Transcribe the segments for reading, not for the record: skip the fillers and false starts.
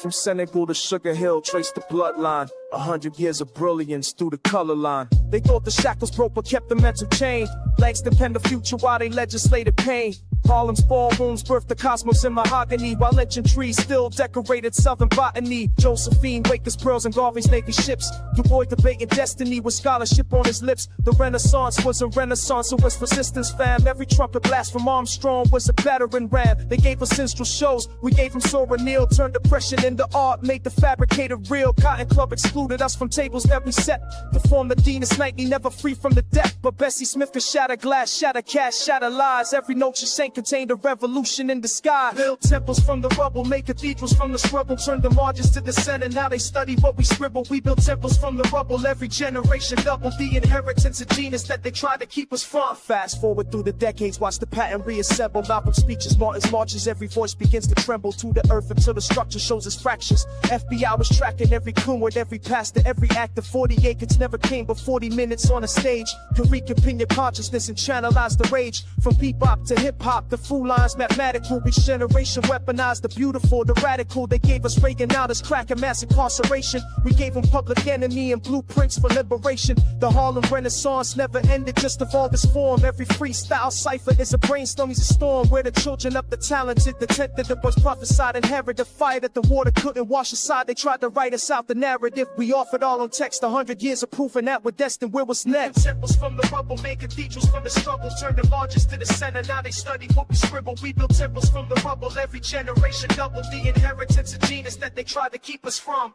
From Senegal to Sugar Hill, trace the bloodline. 100 years of brilliance through the color line. They thought the shackles broke but kept the mental chain. Langston penned the future while they legislated pain. Harlem's ballrooms birthed the cosmos in mahogany, while lynching trees still decorated southern botany. Josephine, Wakers, pearls, and Garvey's Navy ships. Du Bois debating destiny with scholarship on his lips. The Renaissance was a renaissance, it was resistance, fam. Every trumpet blast from Armstrong was a battering ram. They gave us minstrel shows, we gave them Sora Neal. Turned depression into art, made the fabricator real. Cotton Club excluded us from tables every set. Performed the Deanest Nightly, never free from the deck. But Bessie Smith could shatter glass, shatter cash, shatter lies. Every note she sang contained a revolution in the sky. Build temples from the rubble, make cathedrals from the struggle. Turn the margins to the center, now they study what we scribble. We build temples from the rubble, every generation double the inheritance of genius that they tried to keep us from. Fast forward through the decades, watch the pattern reassemble. Malcolm's speeches, Martin's marches, every voice begins to tremble to the earth until the structure shows its fractures. FBI was tracking every clue and every pastor, every actor. 40 acres never came but 40 minutes on a stage. To reconvene your consciousness and channelize the rage. From bebop to hip-hop, the fool lines mathematical. Each generation weaponized the beautiful, the radical. They gave us Reagan out as crack and mass incarceration. We gave them Public Enemy and blueprints for liberation. The Harlem Renaissance never ended, just evolved its form. Every freestyle cipher is a brainstorm, is a storm. Where the children of the talented, the tenth that was prophesied, inherit the fire that the water couldn't wash aside. They tried to write us out the narrative. We offered all on text, 100 years of proof, and that we're destined. Where was next? Temples from the rubble, made cathedrals from the struggle. Turned the largest to the center, now they study what we scribble. We built temples from the rubble, every generation double the inheritance of genius that they tried to keep us from.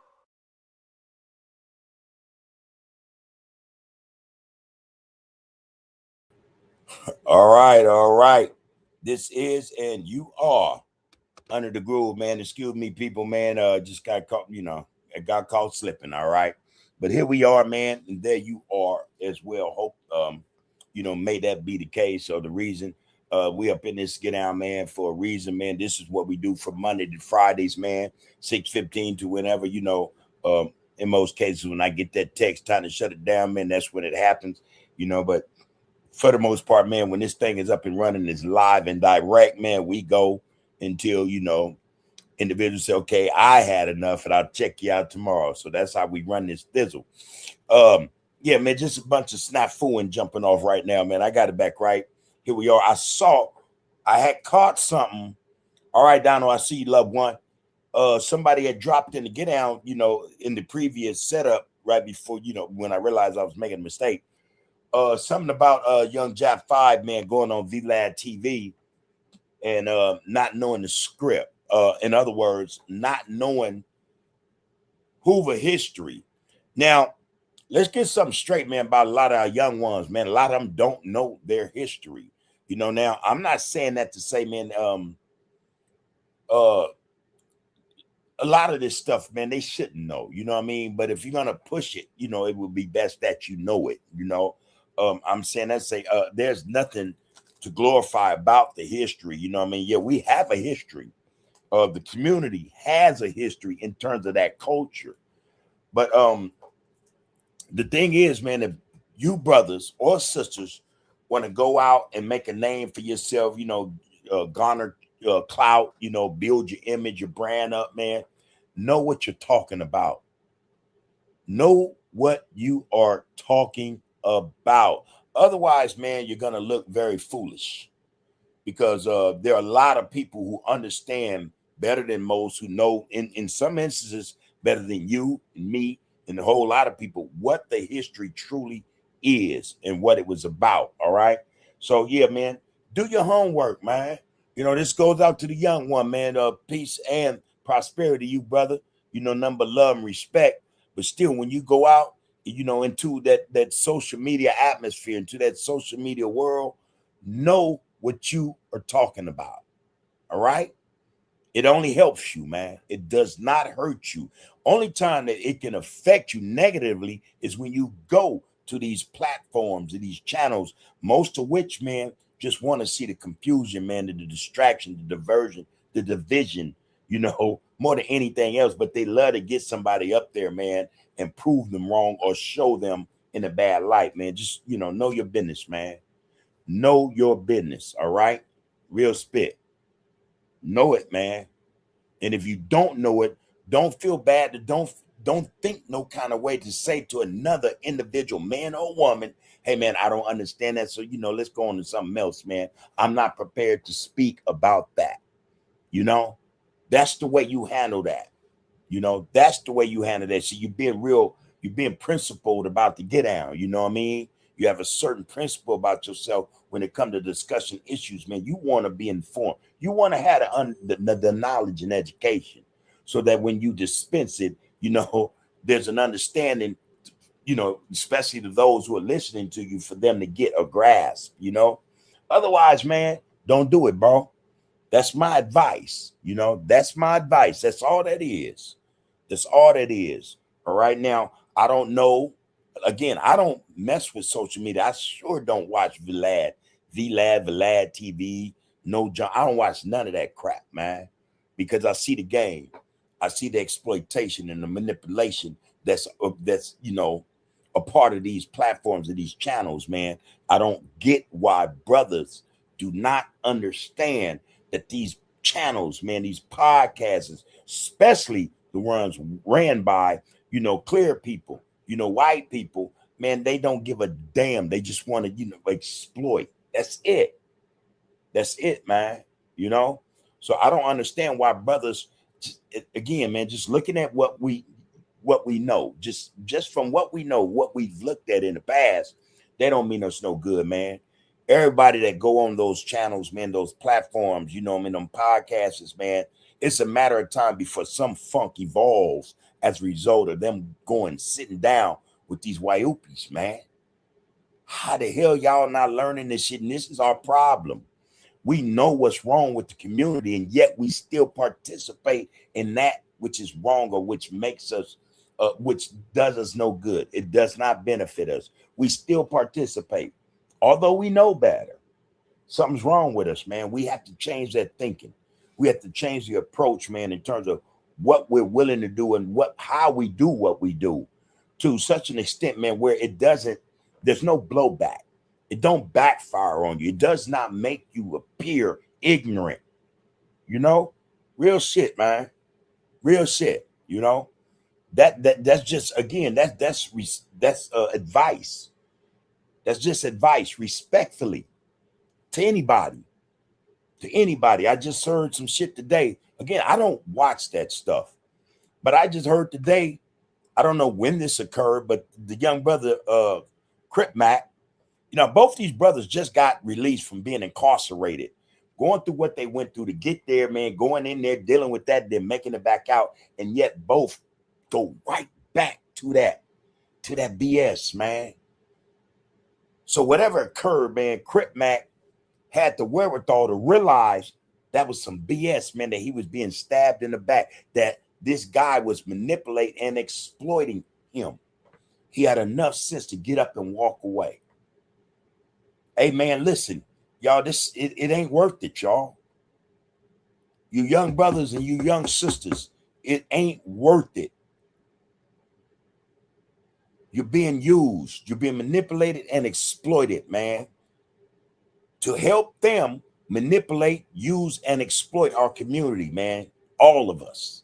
All right. This is and you are Under the Groove, man. Excuse me, people, man. Just got caught, it got caught slipping. All right. But here we are, man, and there you are as well. Hope may that be the case. So the reason we up in this get down, man, for a reason, man. This is what we do from Monday to Fridays, man. 6:15 to whenever, in most cases when I get that text time to shut it down, man, that's when it happens, but for the most part, man, when this thing is up and running, it's live and direct, man, we go until, individuals say, okay, I had enough and I'll check you out tomorrow. So that's how we run this thizzle. Yeah, man, just a bunch of snafu and jumping off right now, man. I got it back right. Here we are. I had caught something. All right, Donald, I see you, loved one. Somebody had dropped in the get down, in the previous setup right before, when I realized I was making a mistake. Something about Young Jap 5, man, going on VLAD TV and not knowing the script. In other words, not knowing Hoover history. Now, let's get something straight, man, about a lot of our young ones, man. A lot of them don't know their history. Now, I'm not saying that to say, man, a lot of this stuff, man, they shouldn't know, you know what I mean? But if you're going to push it, it would be best that you know it, I'm saying that there's nothing to glorify about the history, you know what I mean? Yeah, we have a history. The community has a history in terms of that culture. But the thing is, man, if you brothers or sisters want to go out and make a name for yourself, garner clout, build your image, your brand up, man, know what you're talking about. Know what you are talking about. Otherwise, man, you're going to look very foolish because there are a lot of people who understand better than most, who know in some instances better than you and me and a whole lot of people what the history truly is and what it was about. All right. So, yeah, man, do your homework, man. This goes out to the young one, man. Peace and prosperity, you brother. Number love and respect. But still, when you go out, into that social media atmosphere, into that social media world, know what you are talking about. All right. It only helps you, man. It does not hurt you. Only time that it can affect you negatively is when you go to these platforms and these channels, most of which, man, just want to see the confusion, man, the distraction, the diversion, the division, more than anything else. But they love to get somebody up there, man, and prove them wrong or show them in a bad light, man. Just, know your business, man. Know your business, all right? Real spit. Know it, man. And if you don't know it, Don't feel bad. Don't think no kind of way to say to another individual, man or woman, hey man, I don't understand that. So, let's go on to something else, man. I'm not prepared to speak about that. That's the way you handle that. That's the way you handle that. So you're being principled about the get down. You know what I mean? You have a certain principle about yourself when it comes to discussing issues, man. You want to be informed. You want to have the knowledge and education so that when you dispense it, there's an understanding, especially to those who are listening to you, for them to get a grasp, Otherwise, man, don't do it, bro. That's my advice. That's my advice. That's all that is. That's all that is. All right. Now, I don't know. Again, I don't mess with social media. I sure don't watch Vlad TV. No, John. I don't watch none of that crap, man, because I see the game. I see the exploitation and the manipulation that's a part of these platforms and these channels, man. I don't get why brothers do not understand that these channels, man, these podcasts, especially the ones ran by, clear people, white people, man, they don't give a damn. They just want to, exploit. That's it. That's it, man. So I don't understand why brothers, again, man, just looking at what we know, just from what we know, what we've looked at in the past, they don't mean us no good, man. Everybody that go on those channels, man, those platforms, them podcasts, man, it's a matter of time before some funk evolves as a result of them sitting down with these Waiupis, man. How the hell y'all not learning this shit? And this is our problem. We know what's wrong with the community, and yet we still participate in that which is wrong or which makes us, which does us no good. It does not benefit us. We still participate. Although we know better, something's wrong with us, man. We have to change that thinking. We have to change the approach, man, in terms of what we're willing to do and how we do what we do, to such an extent, man, where there's no blowback. It don't backfire on you. It does not make you appear ignorant. Real shit, man. Real shit. That's just, again, that's advice. That's just advice, respectfully, to anybody. I just heard some shit today. Again, I don't watch that stuff, but I just heard today, I don't know when this occurred, but the young brother, Crip Mac, both these brothers just got released from being incarcerated, going through what they went through to get there, man, going in there, dealing with that, then making it back out. And yet both go right back to that BS, man. So whatever occurred, man, Crip Mac had the wherewithal to realize that was some BS, man, that he was being stabbed in the back, that this guy was manipulating and exploiting him. He had enough sense to get up and walk away. Hey, man, listen, y'all, it ain't worth it, y'all. You young brothers and you young sisters, it ain't worth it. You're being used. You're being manipulated and exploited, man, to help them manipulate, use, and exploit our community, man. All of us.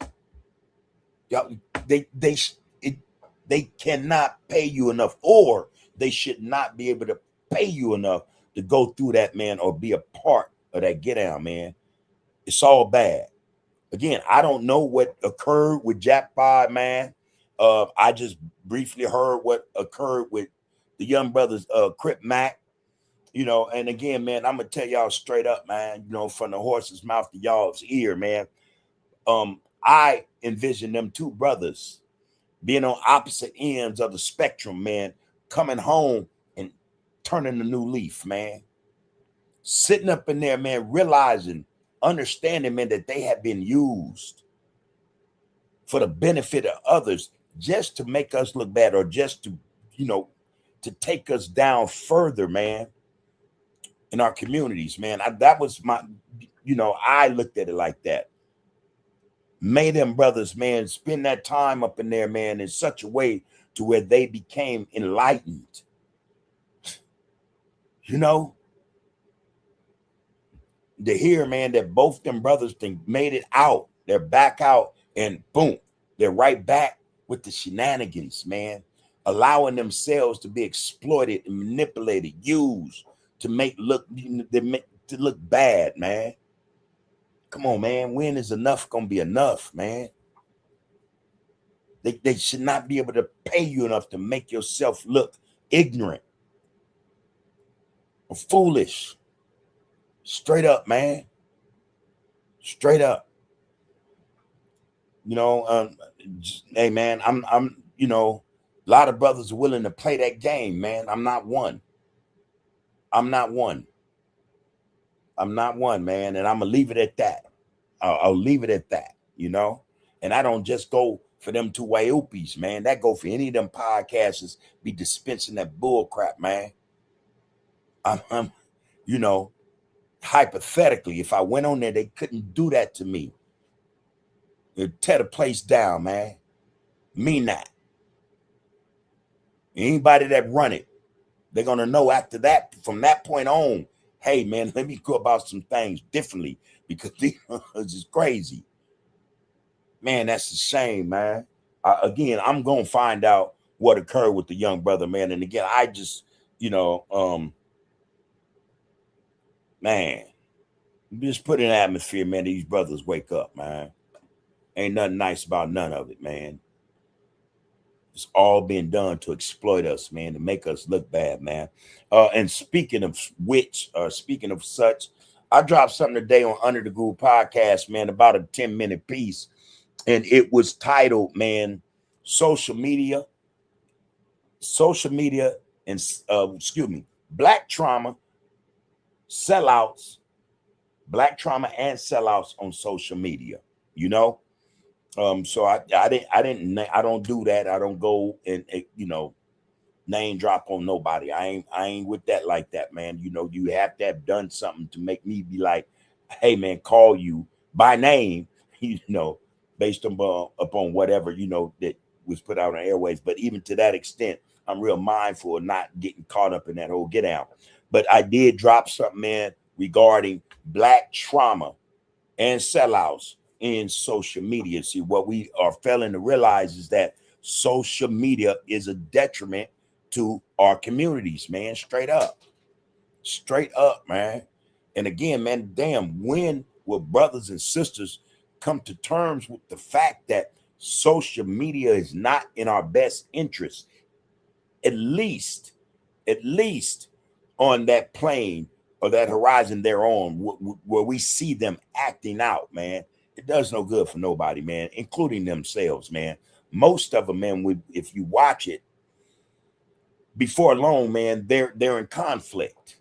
Y'all, they cannot pay you enough, or they should not be able to pay you enough to go through that, man, or be a part of that get down, man. It's all bad. Again, I don't know what occurred with Jack Pod, man. I just briefly heard what occurred with the young brothers, Crip Mac, and again, man, I'm gonna tell y'all straight up, man, from the horse's mouth to y'all's ear, man. I envision them two brothers being on opposite ends of the spectrum, man, coming home and turning a new leaf, man. Sitting up in there, man, realizing, understanding, man, that they have been used for the benefit of others, just to make us look bad, or just to, to take us down further, man, in our communities, man. That was my, I looked at it like that. May them brothers, man, spend that time up in there, man, in such a way to where they became enlightened. To hear, man, that both them brothers made it out, they're back out, and boom, They're right back with the shenanigans, man, allowing themselves to be exploited and manipulated, used to to look bad, man. Come on, man. When is enough gonna be enough, man? They should not be able to pay you enough to make yourself look ignorant or foolish. Straight up, man. Straight up. You know, hey man, I'm you know, a lot of brothers are willing to play that game, man. I'm not one. I'm not one. I'm not one, man. And I'm gonna leave it at that. I'll leave it at that, you know. And I don't just go for them two Waiupis, man. That go for any of them podcasters be dispensing that bull crap, man. I'm you know, hypothetically, if I went on there, they couldn't do that to me. They'd tear the place down, man. Mean that. Anybody that run it, they're gonna know after that, from that point on, hey man, let me go about some things differently because this is crazy. Man, that's a shame, man. Again, I'm gonna find out what occurred with the young brother, man. And again, I just, you know, man, just put in an atmosphere, man. These brothers wake up, man. Ain't nothing nice about none of it, man. It's all being done to exploit us, man, to make us look bad, man. And speaking of which, speaking of such, I dropped something today on Under the Groove podcast, man, about a 10-minute piece. And it was titled, man, social media and, Black trauma, sellouts, Black trauma and sellouts on social media, you know? So I don't do that. I don't go and, you know, name drop on nobody. I ain't with that like that, man. You know, you have to have done something to make me be like, hey man, call you by name, you know, based upon whatever, you know, that was put out on airways. But even to that extent, I'm real mindful of not getting caught up in that whole get out. But I did drop something, man, regarding Black trauma and sellouts in social media. See, what we are failing to realize is that social media is a detriment to our communities, man. Straight up, man. And again, man, damn, when will brothers and sisters come to terms with the fact that social media is not in our best interest, at least on that plane or that horizon they're on, where we see them acting out, man. It does no good for nobody, man, including themselves, man. Most of them, man, if you watch it, before long, man, they're in conflict.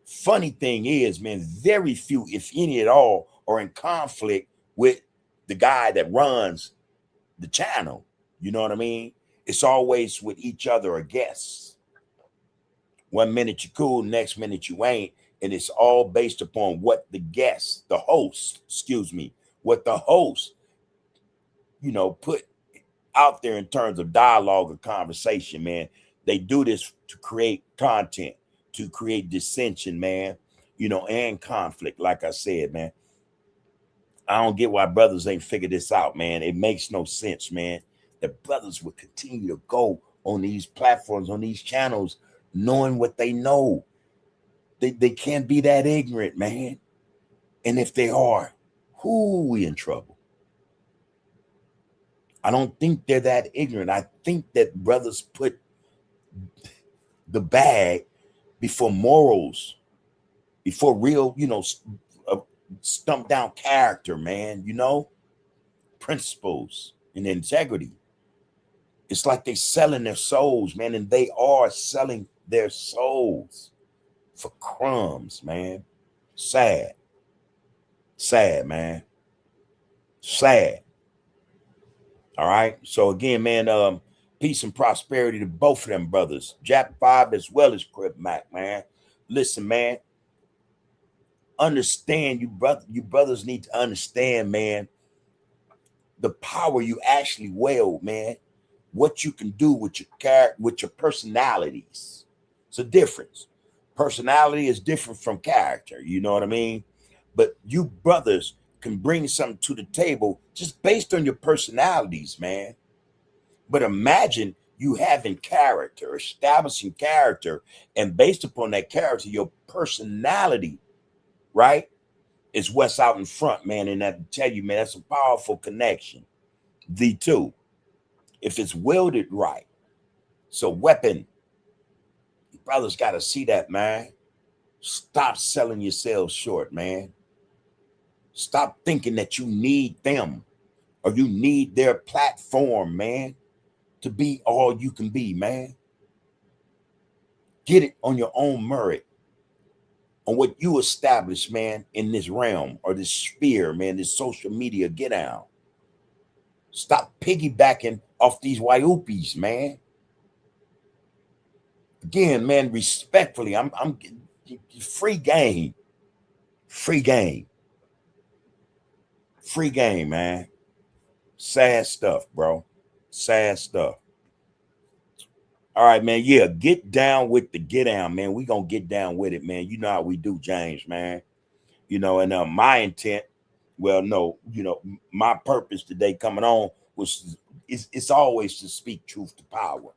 Funny thing is, man, very few, if any at all, are in conflict with the guy that runs the channel. You know what I mean? It's always with each other or guests. 1 minute you cool, next minute you ain't. And it's all based upon what the guest, the host, what the host, you know, put out there in terms of dialogue or conversation, man. They do this to create content, to create dissension, man, you know, and conflict. Like I said, man, I don't get why brothers ain't figured this out, man. It makes no sense, man. The brothers would continue to go on these platforms, on these channels, knowing what they know. They can't be that ignorant, man. And if they are, we in trouble. I don't think they're that ignorant. I think that brothers put the bag before morals, before real, you know, stumped down character, man, you know, principles and integrity. It's like they selling their souls, man, and they are selling their souls for crumbs, man. Sad, man. Sad. All right. So again, man, peace and prosperity to both of them brothers, Jap 5 as well as Crip Mac, man. Listen, man. Understand, you brothers need to understand, man, the power you actually wield, man. What you can do with your character, with your personalities. It's a difference. Personality is different from character. You know what I mean? But you brothers can bring something to the table just based on your personalities, man. But imagine you having character, establishing character, and based upon that character, your personality, right, is what's out in front, man. And I tell you, man, that's a powerful connection. The two, if it's wielded right. So weapon, brothers got to see that, man. Stop selling yourselves short, man. Stop thinking that you need them or you need their platform, man, to be all you can be, man. Get it on your own merit, on what you establish, man, in this realm or this sphere, man, this social media get out. Stop piggybacking off these Waiupis, man. Again, man, respectfully, I'm free game. Free game. Free game, man. Sad stuff, bro. Sad stuff. All right, man. Yeah, get down with the get down, man. We gonna get down with it, man. You know how we do, James, man. You know, and my intent, well, no, you know, my purpose today coming on was it's always to speak truth to power.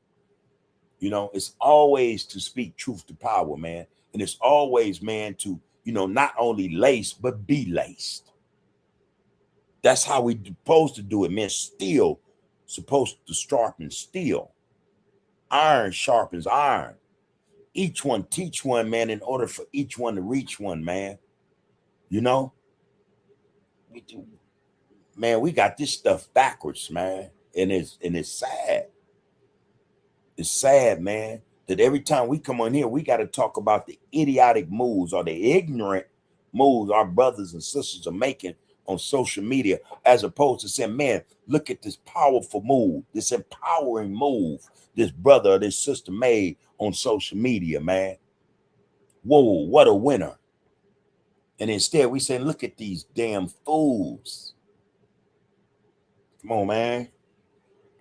You know, it's always to speak truth to power, man. And it's always, man, to, you know, not only lace, but be laced. That's how we supposed to do it, man. Steel supposed to sharpen steel. Iron sharpens iron. Each one teach one, man, in order for each one to reach one, man. You know? Man, we got this stuff backwards, man. And it's sad. It's sad, man, that every time we come on here, we got to talk about the idiotic moves or the ignorant moves our brothers and sisters are making on social media, as opposed to saying, man, look at this powerful move, this empowering move this brother or this sister made on social media, man. Whoa, what a winner. And instead we say, look at these damn fools. Come on, man.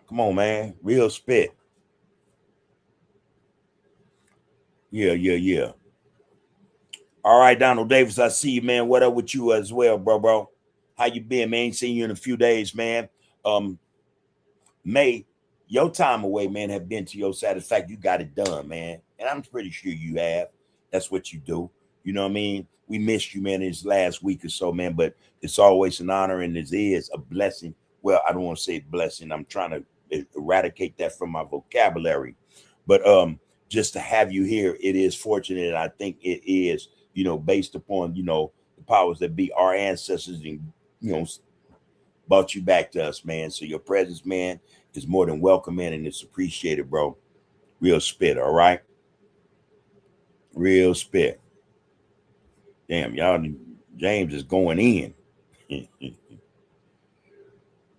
Come on, man. Real spit. Yeah. All right, Donald Davis, I see you, man. What up with you as well, bro? How you been, man? Ain't seen you in a few days, man. May, your time away, man, have been to your satisfaction. You got it done, man. And I'm pretty sure you have. That's what you do. You know what I mean? We missed you, man, this last week or so, man, but it's always an honor and it is a blessing. Well, I don't want to say blessing. I'm trying to eradicate that from my vocabulary. But just to have you here, it is fortunate. And I think it is, you know, based upon, you know, the powers that be, our ancestors, and, you know, brought you back to us, man. So your presence, man, is more than welcome, man, and it's appreciated, bro. Real spit, all right? Real spit. Damn, y'all, James is going in.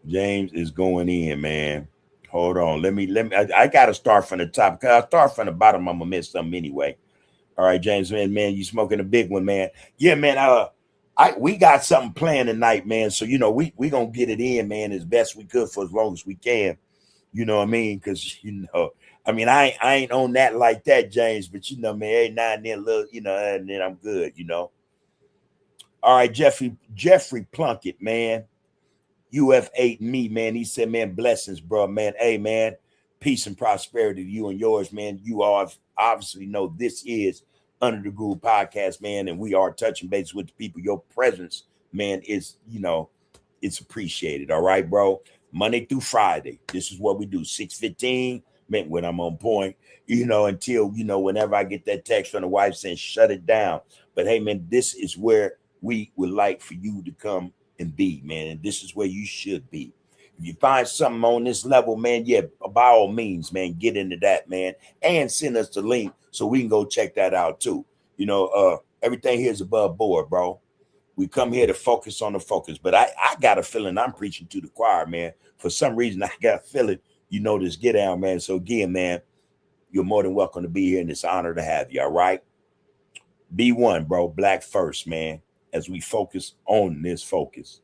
James is going in, man. Hold on. Let me. I gotta start from the top. Because I start from the bottom, I'm gonna miss something anyway. All right, James, man, you smoking a big one, man. Yeah, man. We got something planned tonight, man. So you know, we gonna get it in, man, as best we could for as long as we can. You know what I mean? Because you know, I mean, I ain't on that like that, James. But you know, man, every now and then, little, you know, and then I'm good. You know. All right, Jeffrey Plunkett, man. UF8 me, man. He said, man, blessings, bro, man. Hey, man, peace and prosperity to you and yours, man. You all obviously know this is Under the Groove Podcast, man, and we are touching base with the people. Your presence, man, is, you know, it's appreciated. All right, bro. Monday through Friday. This is what we do. 6:15, man, when I'm on point, you know, until, you know, whenever I get that text from the wife saying, shut it down. But hey, man, this is where we would like for you to come and be, man. And this is where you should be. If you find something on this level, man, yeah, by all means, man, get into that, man. And send us the link so we can go check that out too. You know, everything here is above board, bro. We come here to focus on the focus. But I got a feeling I'm preaching to the choir, man. For some reason, I got a feeling, you know, this get down, man. So again, man, you're more than welcome to be here, and it's an honor to have you, all right? Be one, bro. Black first, man. As we focus on this focus.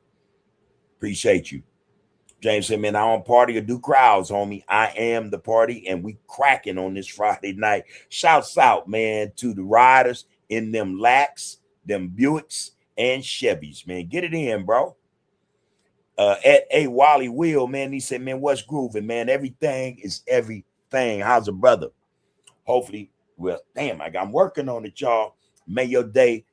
Appreciate you. James said, man, I don't party or do crowds, homie. I am the party, and we cracking on this Friday night. Shouts out, man, to the riders in them Lacks, them Buicks, and Chevys, man. Get it in, bro. At a Wally Will, man, he said, man, what's grooving, man? Everything is everything. How's a brother? Hopefully, well, damn, I'm working on it, y'all. May your day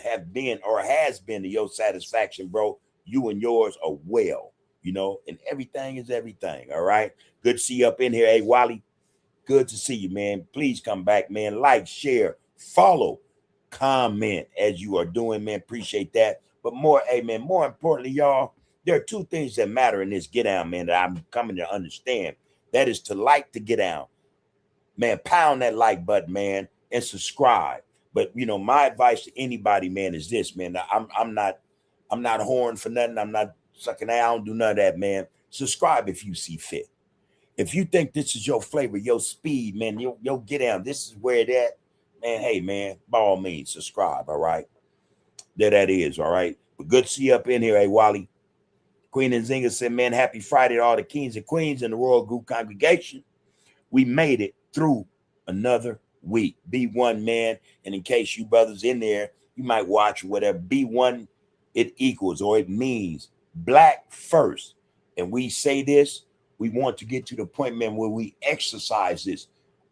have been or has been to your satisfaction, bro. You and yours are well, and everything is everything. All right. Good to see you up in here. Hey, Wally, good to see you, man. Please come back, man. Like, share, follow, comment as you are doing, man. Appreciate that. But more importantly, y'all, there are two things that matter in this get down, man, that I'm coming to understand. That is to like the get down. Man, pound that like button, man, and subscribe. But my advice to anybody, man, is this, man. I'm not horned for nothing. I'm not sucking. I don't do none of that, man. Subscribe if you see fit. If you think this is your flavor, your speed, man, your get down, this is where it at, man. Hey, man, by all means, subscribe. All right, there that is. All right, but good to see you up in here, hey Wally. Queen and Zinga said, man, happy Friday to all the kings and queens in the Royal Group congregation. We made it through another week. B1, man. And in case you brothers in there, you might watch whatever. B1, it equals or it means black first. And we say this, we want to get to the point, man, where we exercise this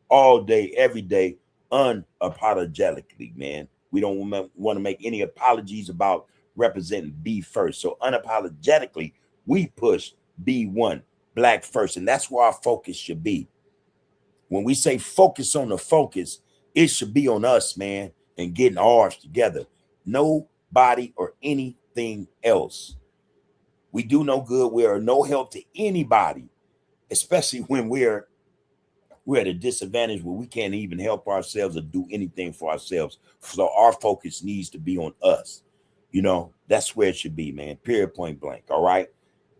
all day, every day, unapologetically, man. We don't want to make any apologies about representing B first. So unapologetically, we push B1, black first. And that's where our focus should be. When we say focus on the focus, it should be on us, man, and getting ours together. Nobody or anything else. We do no good. We are no help to anybody, especially when we're at a disadvantage where we can't even help ourselves or do anything for ourselves. So our focus needs to be on us. That's where it should be, man. Period, point blank. All right.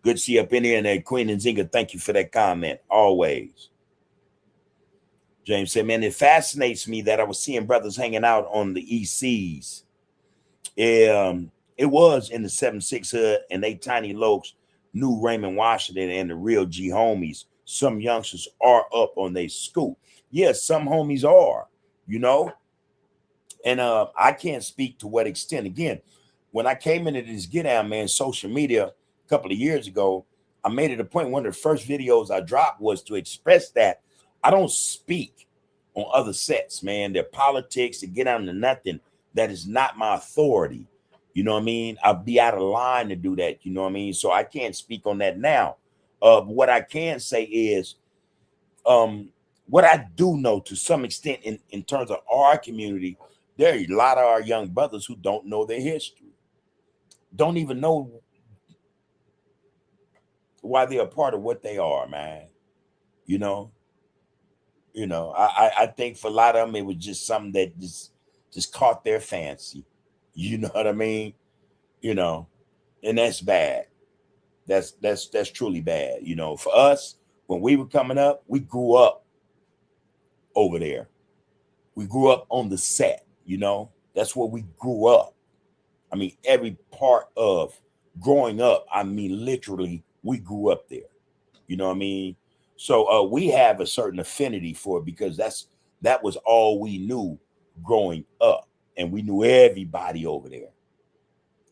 Good to see you up in here. And Queen and Zinga, thank you for that comment. Always. James said, man, it fascinates me that I was seeing brothers hanging out on the ECs. It was in the 7-6 hood, and they tiny lokes knew Raymond Washington and the real G homies. Some youngsters are up on their scoop. Yes, some homies are, and I can't speak to what extent. Again, when I came into this get down, man, social media a couple of years ago, I made it a point. One of the first videos I dropped was to express that I don't speak on other sets, man. Their politics, to get down to nothing. That is not my authority. You know what I mean? I'll be out of line to do that. You know what I mean? So I can't speak on that now. What I can say is what I do know to some extent in terms of our community, there are a lot of our young brothers who don't know their history, don't even know why they're a part of what they are, man. I think for a lot of them, it was just something that just caught their fancy. You know what I mean? And that's bad. That's truly bad. For us, when we were coming up, we grew up over there. We grew up on the set, that's where we grew up. I mean, every part of growing up, I mean, literally, we grew up there. You know what I mean? So we have a certain affinity for it because that was all we knew growing up. And we knew everybody over there.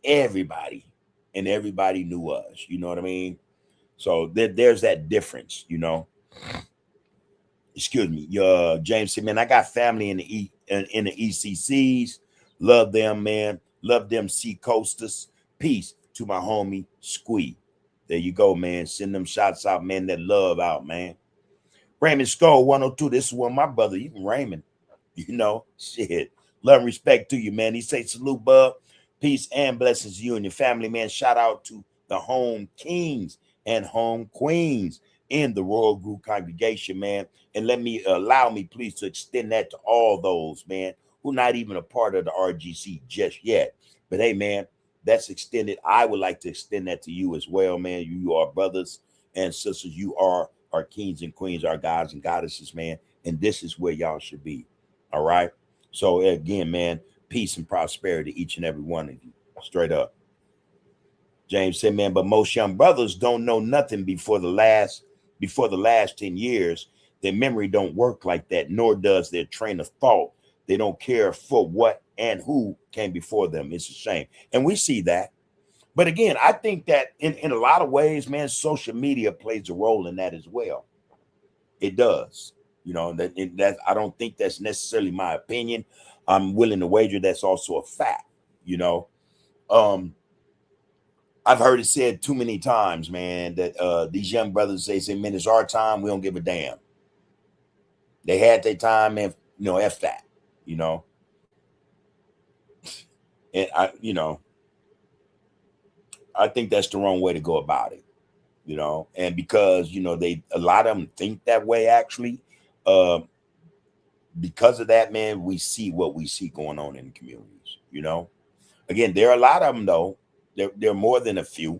Everybody. And everybody knew us. You know what I mean? So there's that difference, Excuse me. James said, man, I got family in the ECCs. Love them, man. Love them Sea Coasters. Peace to my homie Squee. There you go, man. Send them shots out, man. That love out, man. Raymond Skull 102. This is one of my brother, even Raymond. Shit. Love and respect to you, man. He say salute, bub. Peace and blessings to you and your family, man. Shout out to the home kings and home queens in the Royal Group congregation, man. And allow me, please, to extend that to all those, man, who not even a part of the RGC just yet. But hey, man, that's extended. I would like to extend that to you as well, man. You are brothers and sisters. You are our kings and queens, our gods and goddesses, man. And this is where y'all should be. All right. So again, man, peace and prosperity to each and every one of you. Straight up. James said, man, but most young brothers don't know nothing before the last 10 years. Their memory don't work like that, nor does their train of thought. They don't care for what and who came before them. It's a shame. And we see that. But again, I think that in a lot of ways, man, social media plays a role in that as well. It does. You know, that I don't think that's necessarily my opinion. I'm willing to wager that's also a fact, you know. Um, I've heard it said too many times, man, that these young brothers say, man, it's our time, we don't give a damn. They had their time, and you know, F that, you know. And I think that's the wrong way to go about it, you know. And because, you know, a lot of them think that way actually. Uh, because of that, man, we see what we see going on in the communities, you know. Again, there are a lot of them though. There are more than a few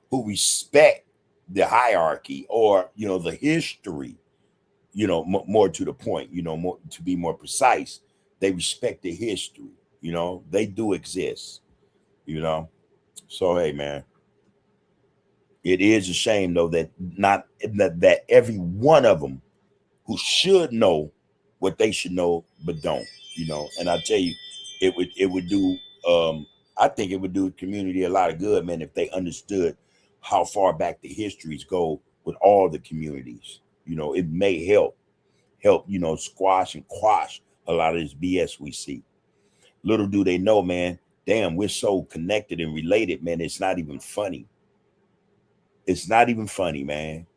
who respect the hierarchy or, you know, the history, you know, more to the point, you know, more to be more precise, they respect the history, you know, they do exist, you know. So hey, man, it is a shame though that not that every one of them who should know what they should know but don't, you know. And I tell you, it would do I think it would do the community a lot of good, man, if they understood how far back the histories go with all the communities. You know, it may help, you know, squash and quash a lot of this BS we see. Little do they know, man, damn, we're so connected and related, man, it's not even funny. It's not even funny, man.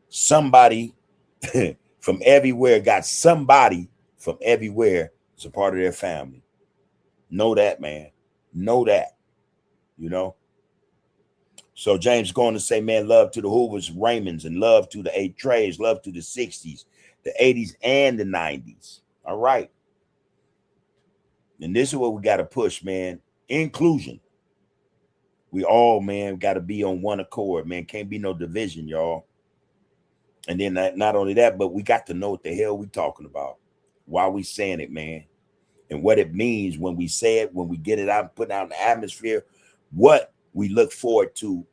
Somebody from everywhere got somebody from everywhere as a part of their family. Know that, man. Know that, you know. So James going to say, man, love to the Hoovers, Raymonds, and love to the 8 Trays, love to the 60s, the 80s, and the 90s. All right. And this is what we got to push, man. Inclusion. We all, man, got to be on one accord, man. Can't be no division, y'all. And then not only that, but we got to know what the hell we talking about. Why we saying it, man. And what it means when we say it, when we get it out, put it out in the atmosphere, what we look forward to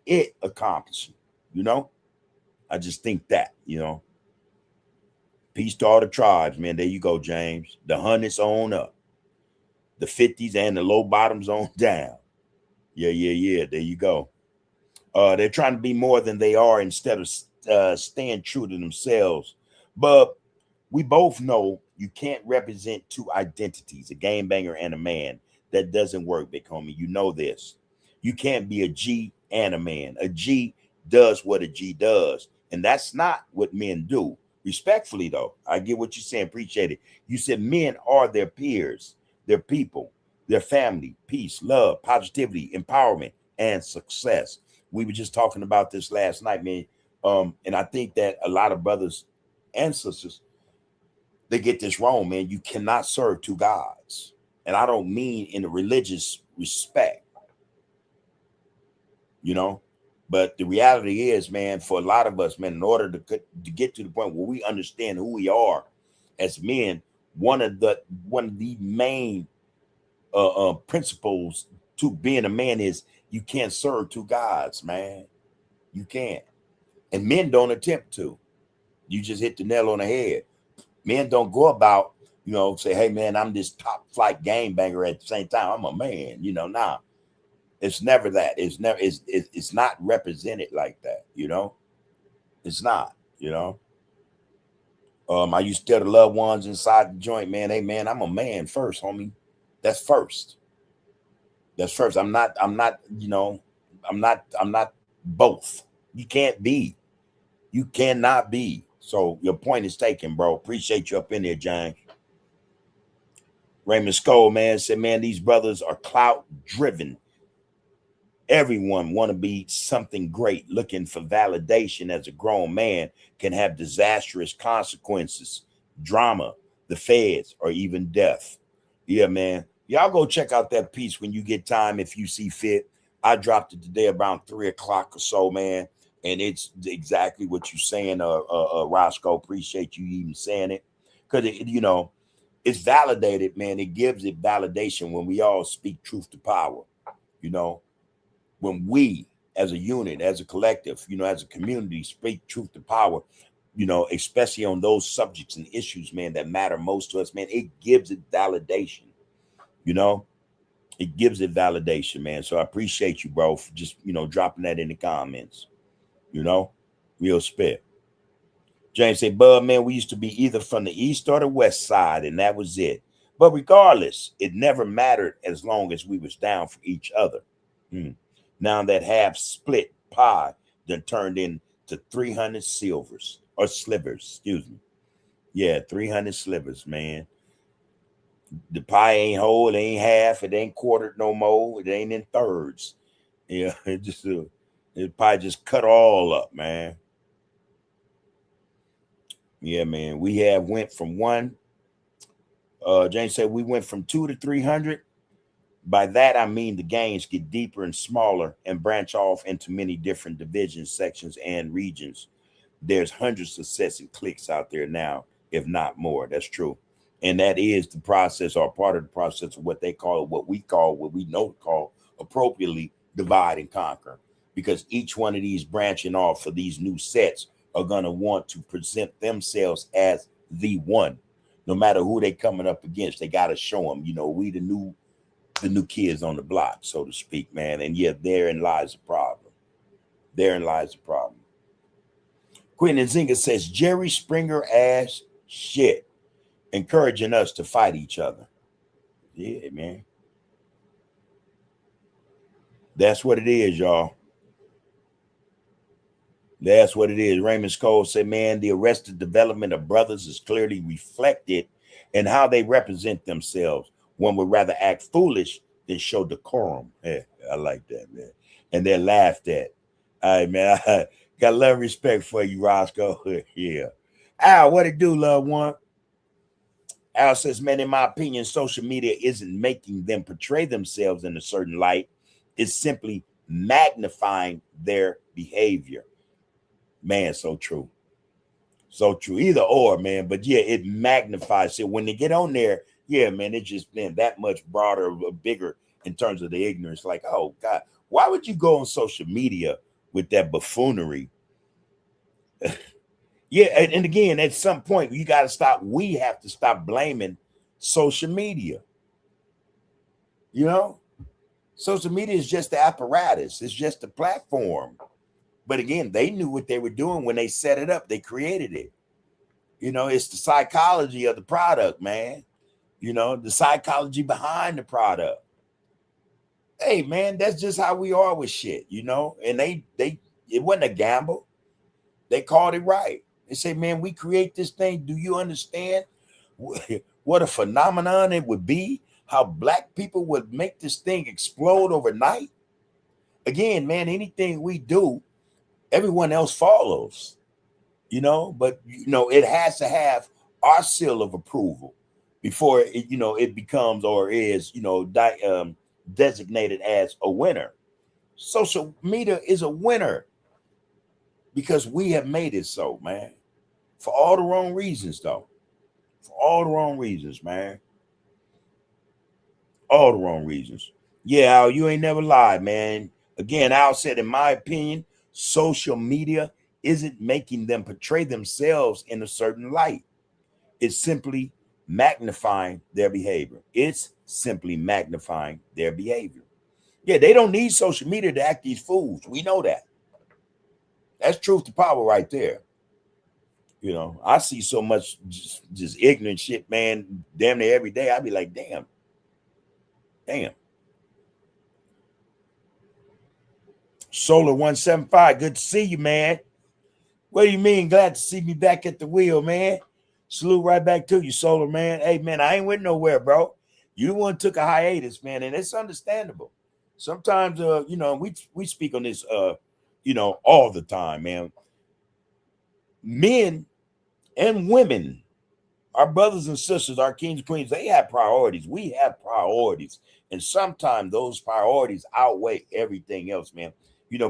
it accomplishing, you know? I just think that, you know. Peace to all the tribes, man. There you go, James. The hundreds on up. The 50s and the low bottoms on down. Yeah. There you go. They're trying to be more than they are instead of staying true to themselves. But we both know you can't represent two identities, a game banger and a man. That doesn't work, big homie. You know this. You can't be a G and a man. A G does what a G does. And that's not what men do. Respectfully, though, I get what you're saying. Appreciate it. You said men are their peers, their people, their family, peace, love, positivity, empowerment, and success. We were just talking about this last night, man. And I think that a lot of brothers and sisters, they get this wrong, man. You cannot serve two gods. And I don't mean in a religious respect, you know. But the reality is, man, for a lot of us, man, in order to get to the point where we understand who we are as men, one of the main principles to being a man is you can't serve two gods, man. You can't. And men don't attempt to. You just hit the nail on the head. Men don't go about, you know, say, hey, man, I'm this top flight game banger at the same time. I'm a man, you know, nah. It's never that. It's not represented like that, you know. It's not, you know. I used to tell the loved ones inside the joint, man, hey man, I'm a man first, homie. That's first. That's first. I'm not, you know, I'm not both. You can't be. You cannot be. So your point is taken, bro. Appreciate you up in there, James. Raymond Skoll, man, said, man, these brothers are clout driven. Everyone want to be something great, looking for validation as a grown man can have disastrous consequences, drama, the feds, or even death. Yeah, man. Y'all go check out that piece when you get time, if you see fit. I dropped it today around 3 o'clock or so, man. And it's exactly what you're saying, Roscoe. Appreciate you even saying it. Because, you know, it's validated, man. It gives it validation when we all speak truth to power, you know. When we as a unit, as a collective, you know, as a community speak truth to power, you know, especially on those subjects and issues, man, that matter most to us, man, it gives it validation, you know. It gives it validation, man. So I appreciate you, bro, for just, dropping that in the comments. Real spit. James said, Bud, man, we used to be either from the east or the west side, and that was it. But regardless, it never mattered as long as we was down for each other. Now that half split pie then turned into 300 silvers or slivers, excuse me. Yeah, 300 slivers, man. The pie ain't whole, it ain't half, it ain't quartered no more, it ain't in thirds. Yeah, it pie just cut all up, man. Yeah, man. We have went from one. James said we went from 2 to 300. By that, I mean the gains get deeper and smaller and branch off into many different divisions, sections, and regions. There's hundreds of sets and clicks out there now, if not more. That's true. And that is the process or part of the process of what we know to call appropriately divide and conquer. Because each one of these branching off for these new sets are going to want to present themselves as the one. No matter who they coming up against, they got to show them, we the new kids on the block, so to speak, man. And yeah, therein lies the problem. Therein lies the problem. Quinn Nzinga says, Jerry Springer ass shit, encouraging us to fight each other. Yeah, man. That's what it is, y'all. That's what it is. Raymond Cole said, man, the arrested development of brothers is clearly reflected in how they represent themselves. One would rather act foolish than show decorum. Yeah, I like that, man. And they're laughed at. All right, man. I got love and respect for you, Roscoe. Yeah. Al, what it do, loved one? Al says, man, in my opinion, social media isn't making them portray themselves in a certain light. It's simply magnifying their behavior. Man, so true. So true. Either or, man. But yeah, it magnifies it. When they get on there, yeah, man, it's just been that much broader, bigger in terms of the ignorance. Like, oh, God, why would you go on social media with that buffoonery? Yeah, and again, at some point, we have to stop blaming social media. Social media is just the apparatus. It's just the platform. But again, they knew what they were doing when they set it up. They created it. It's the psychology of the product, man. The psychology behind the product. Hey, man, that's just how we are with shit, And it wasn't a gamble. They called it right. They say, man, we create this thing. Do you understand what a phenomenon it would be? How black people would make this thing explode overnight? Again, man, anything we do, everyone else follows, but it has to have our seal of approval before it becomes or is designated as a winner. Social media is a winner because we have made it so, man, for all the wrong reasons, though. For all the wrong reasons, man. All the wrong reasons. Yeah, Al, you ain't never lied, man. Again, Al said, in my opinion, social media isn't making them portray themselves in a certain light. It's simply magnifying their behavior. It's simply magnifying their behavior. Yeah, they don't need social media to act these fools. We know that. That's truth to power right there. I see so much just ignorant shit, man, damn near every day. I be like, damn. Solar 175, good to see you, man. What do you mean? Glad to see me back at the wheel, man. Salute right back to you, Solar, man. Hey, man, I ain't went nowhere, bro. You one took a hiatus, man, and it's understandable. Sometimes, we speak on this, all the time, man. Men and women, our brothers and sisters, our kings and queens, they have priorities. We have priorities. And sometimes those priorities outweigh everything else, man.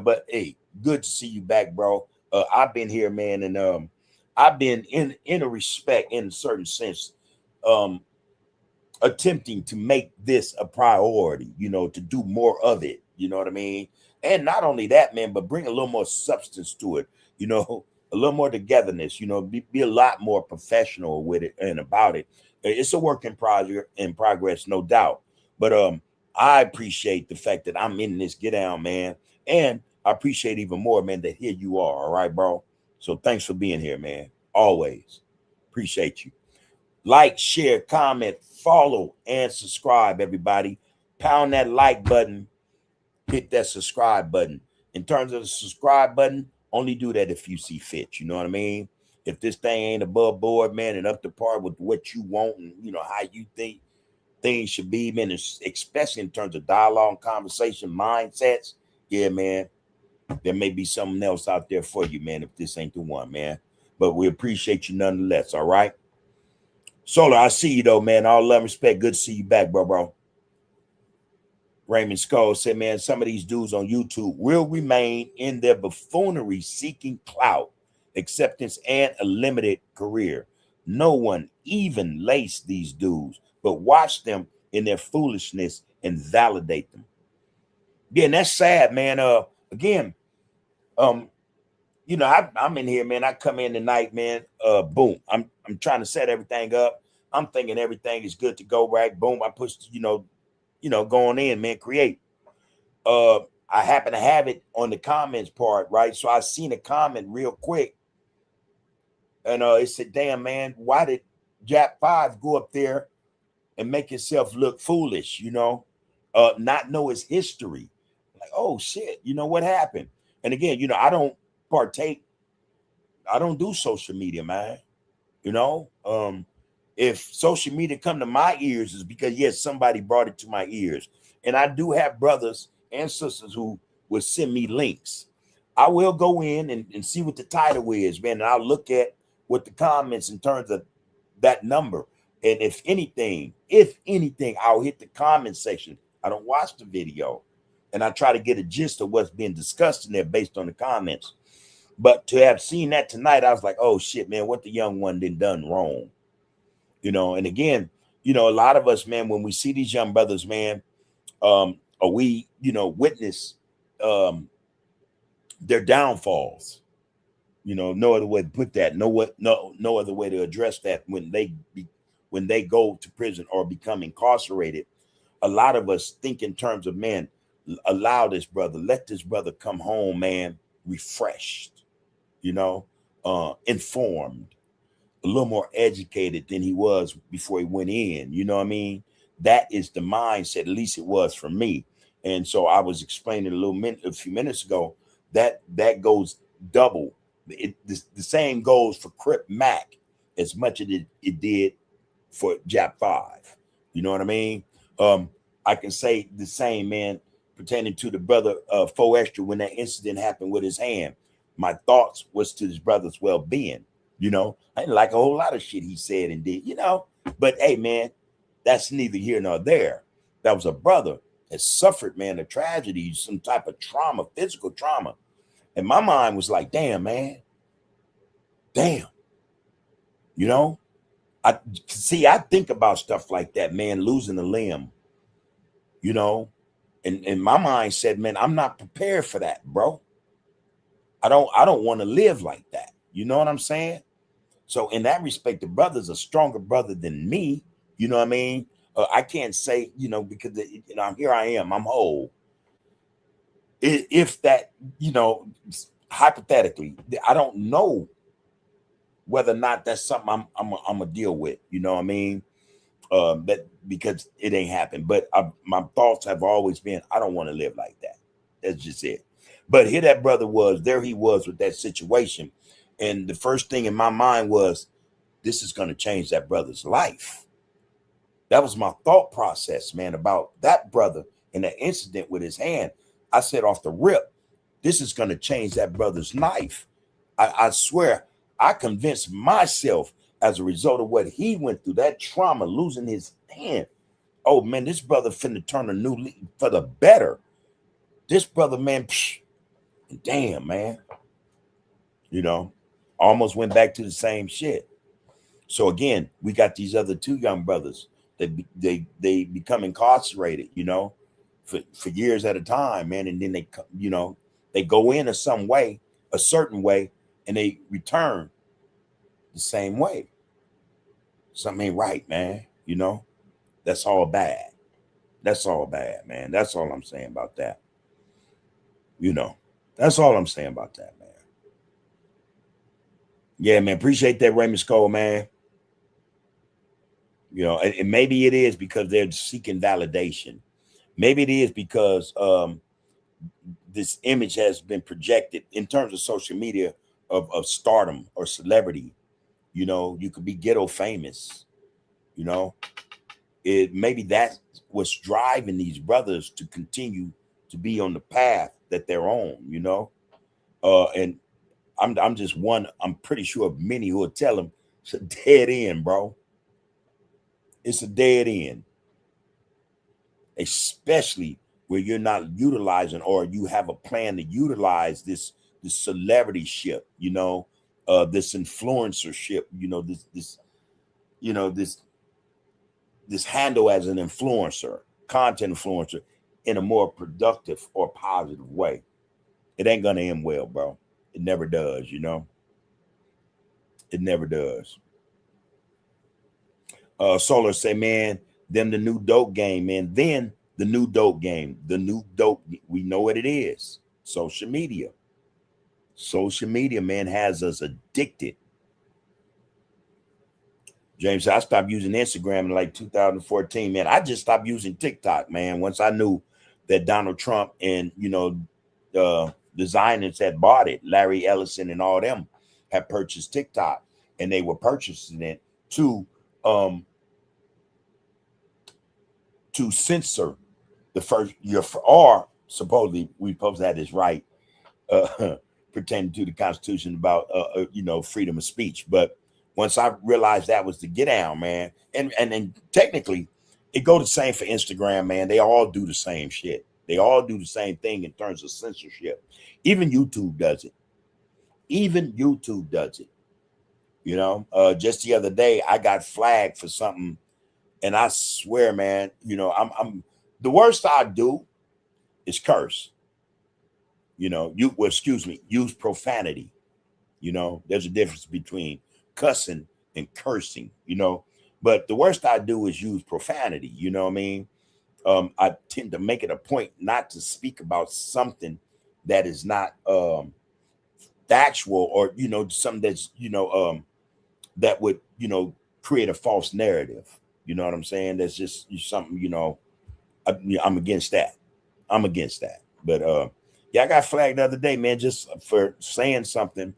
But hey, good to see you back, bro. I've been here, man, and I've been in a respect, in a certain sense, attempting to make this a priority, to do more of it. You know what I mean? And not only that, man, but bring a little more substance to it, a little more togetherness, be a lot more professional with it and about it. It's a work in progress, no doubt. But I appreciate the fact that I'm in this get down, man. And I appreciate even more, man, that here you are. All right, bro. So thanks for being here, man. Always appreciate you. Like, share, comment, follow, and subscribe, everybody. Pound that like button, hit that subscribe button. In terms of the subscribe button, only do that if you see fit. You know what I mean? If this thing ain't above board, man, and up to par with what you want and you know how you think things should be, man, especially in terms of dialogue and conversation mindsets, yeah, man, there may be something else out there for you, man, if this ain't the one, man. But we appreciate you nonetheless, all right? Solar, I see you though, man. All love and respect. Good to see you back, bro. Raymond Skull said, man, some of these dudes on YouTube will remain in their buffoonery, seeking clout, acceptance, and a limited career. No one even laced these dudes, but watch them in their foolishness and validate them. Yeah, and that's sad, man. Again, you know, I'm in here, man. I come in tonight, man. Boom. I'm trying to set everything up. I'm thinking everything is good to go, right? Boom. I push, going in, man, create. I happen to have it on the comments part, right? So I seen a comment real quick. And it said, damn, man, why did Jap 5 go up there and make himself look foolish, not know his history? Like, oh shit, what happened? And again, I don't partake. I don't do social media, man. If social media come to my ears, is because yes, somebody brought it to my ears. And I do have brothers and sisters who will send me links. I will go in and see what the title is, man. And I'll look at what the comments in terms of that number. And if anything, I'll hit the comment section. I don't watch the video. And I try to get a gist of what's being discussed in there based on the comments. But to have seen that tonight, I was like, oh shit, man, what the young one done wrong. And again, a lot of us, man, when we see these young brothers, man, or we, witness their downfalls, no other way to put that, no other way to address that when they go to prison or become incarcerated. A lot of us think in terms of, man, let this brother come home, man, refreshed, informed, a little more educated than he was before he went in. You know what I mean? That is the mindset, at least it was for me. And so I was explaining a few minutes ago that goes double. The same goes for Crip Mac as much as it did for Jap 5. You know what I mean? I can say the same, man, pertaining to the brother 4 Extra when that incident happened with his hand. My thoughts was to his brother's well-being. I didn't like a whole lot of shit he said and did, but hey, man, that's neither here nor there. That was a brother that suffered, man, a tragedy, some type of trauma, physical trauma. And my mind was like, damn, man, damn. I think about stuff like that, man, losing a limb, and my mind said, man, I'm not prepared for that, bro. I don't want to live like that. You know what I'm saying? So in that respect, the brother's a stronger brother than me. You know what I mean? I can't say, because here I am, I'm whole. If that, hypothetically, I don't know whether or not that's something I'm gonna deal with. You know what I mean? That because it ain't happened. But my thoughts have always been, I don't want to live like that. That's just it. But here that brother was, there he was with that situation. And the first thing in my mind was, this is going to change that brother's life. That was my thought process, man, about that brother and that incident with his hand. I said off the rip, this is going to change that brother's life. I swear, I convinced myself as a result of what he went through, that trauma, losing his hand. Oh, man, this brother finna turn a new leaf for the better. This brother, man, damn, man. Almost went back to the same shit. So again, we got these other 2 young brothers that they become incarcerated, for years at a time, man. And then they go in a certain way, and they return the same way. Something ain't right, man. That's all bad. That's all bad, man. That's all I'm saying about that. You know, that's all I'm saying about that, man. Yeah, man. Appreciate that, Raymond Cole, man. You know, and maybe it is because they're seeking validation. Maybe it is because this image has been projected in terms of social media of stardom or celebrity. You know, you could be ghetto famous. You know, it maybe that's what's driving these brothers to continue to be on the path that they're on. You know, and I'm just one. I'm pretty sure of many who will tell them it's a dead end, bro. It's a dead end, especially where you're not utilizing or you have a plan to utilize this celebrity ship, you know, this influencership, you know, you know, this handle as an influencer, content influencer in a more productive or positive way. It ain't gonna end well, bro. It never does, you know. It never does. Solar say, man, then the new dope game, man. Then the new dope game, the new dope, we know what it is. Social media. Social media, man, has us addicted. James, I stopped using Instagram in like 2014, man. I just stopped using TikTok, man. Once I knew that Donald Trump and, you know, designers had bought it, Larry Ellison and all them had purchased TikTok, and they were purchasing it um to censor the first year, or supposedly we supposed to have this right pertaining to the Constitution about you know, freedom of speech. But once I realized that was the get down, man, and technically it go the same for Instagram, man. They all do the same shit. They all do the same thing in terms of censorship. Even YouTube does it. Even YouTube does it. You know, just the other day I got flagged for something, and I swear, man, you know, I'm the worst I do is curse. You know, well, excuse me, use profanity. You know, there's a difference between cussing and cursing, you know. But the worst I do is use profanity, you know what I mean? I tend to make it a point not to speak about something that is not factual, or, you know, something that's, you know, that would, you know, create a false narrative. You know what I'm saying? That's just something, you know, I'm against that. I'm against that. But yeah, I got flagged the other day, man, just for saying something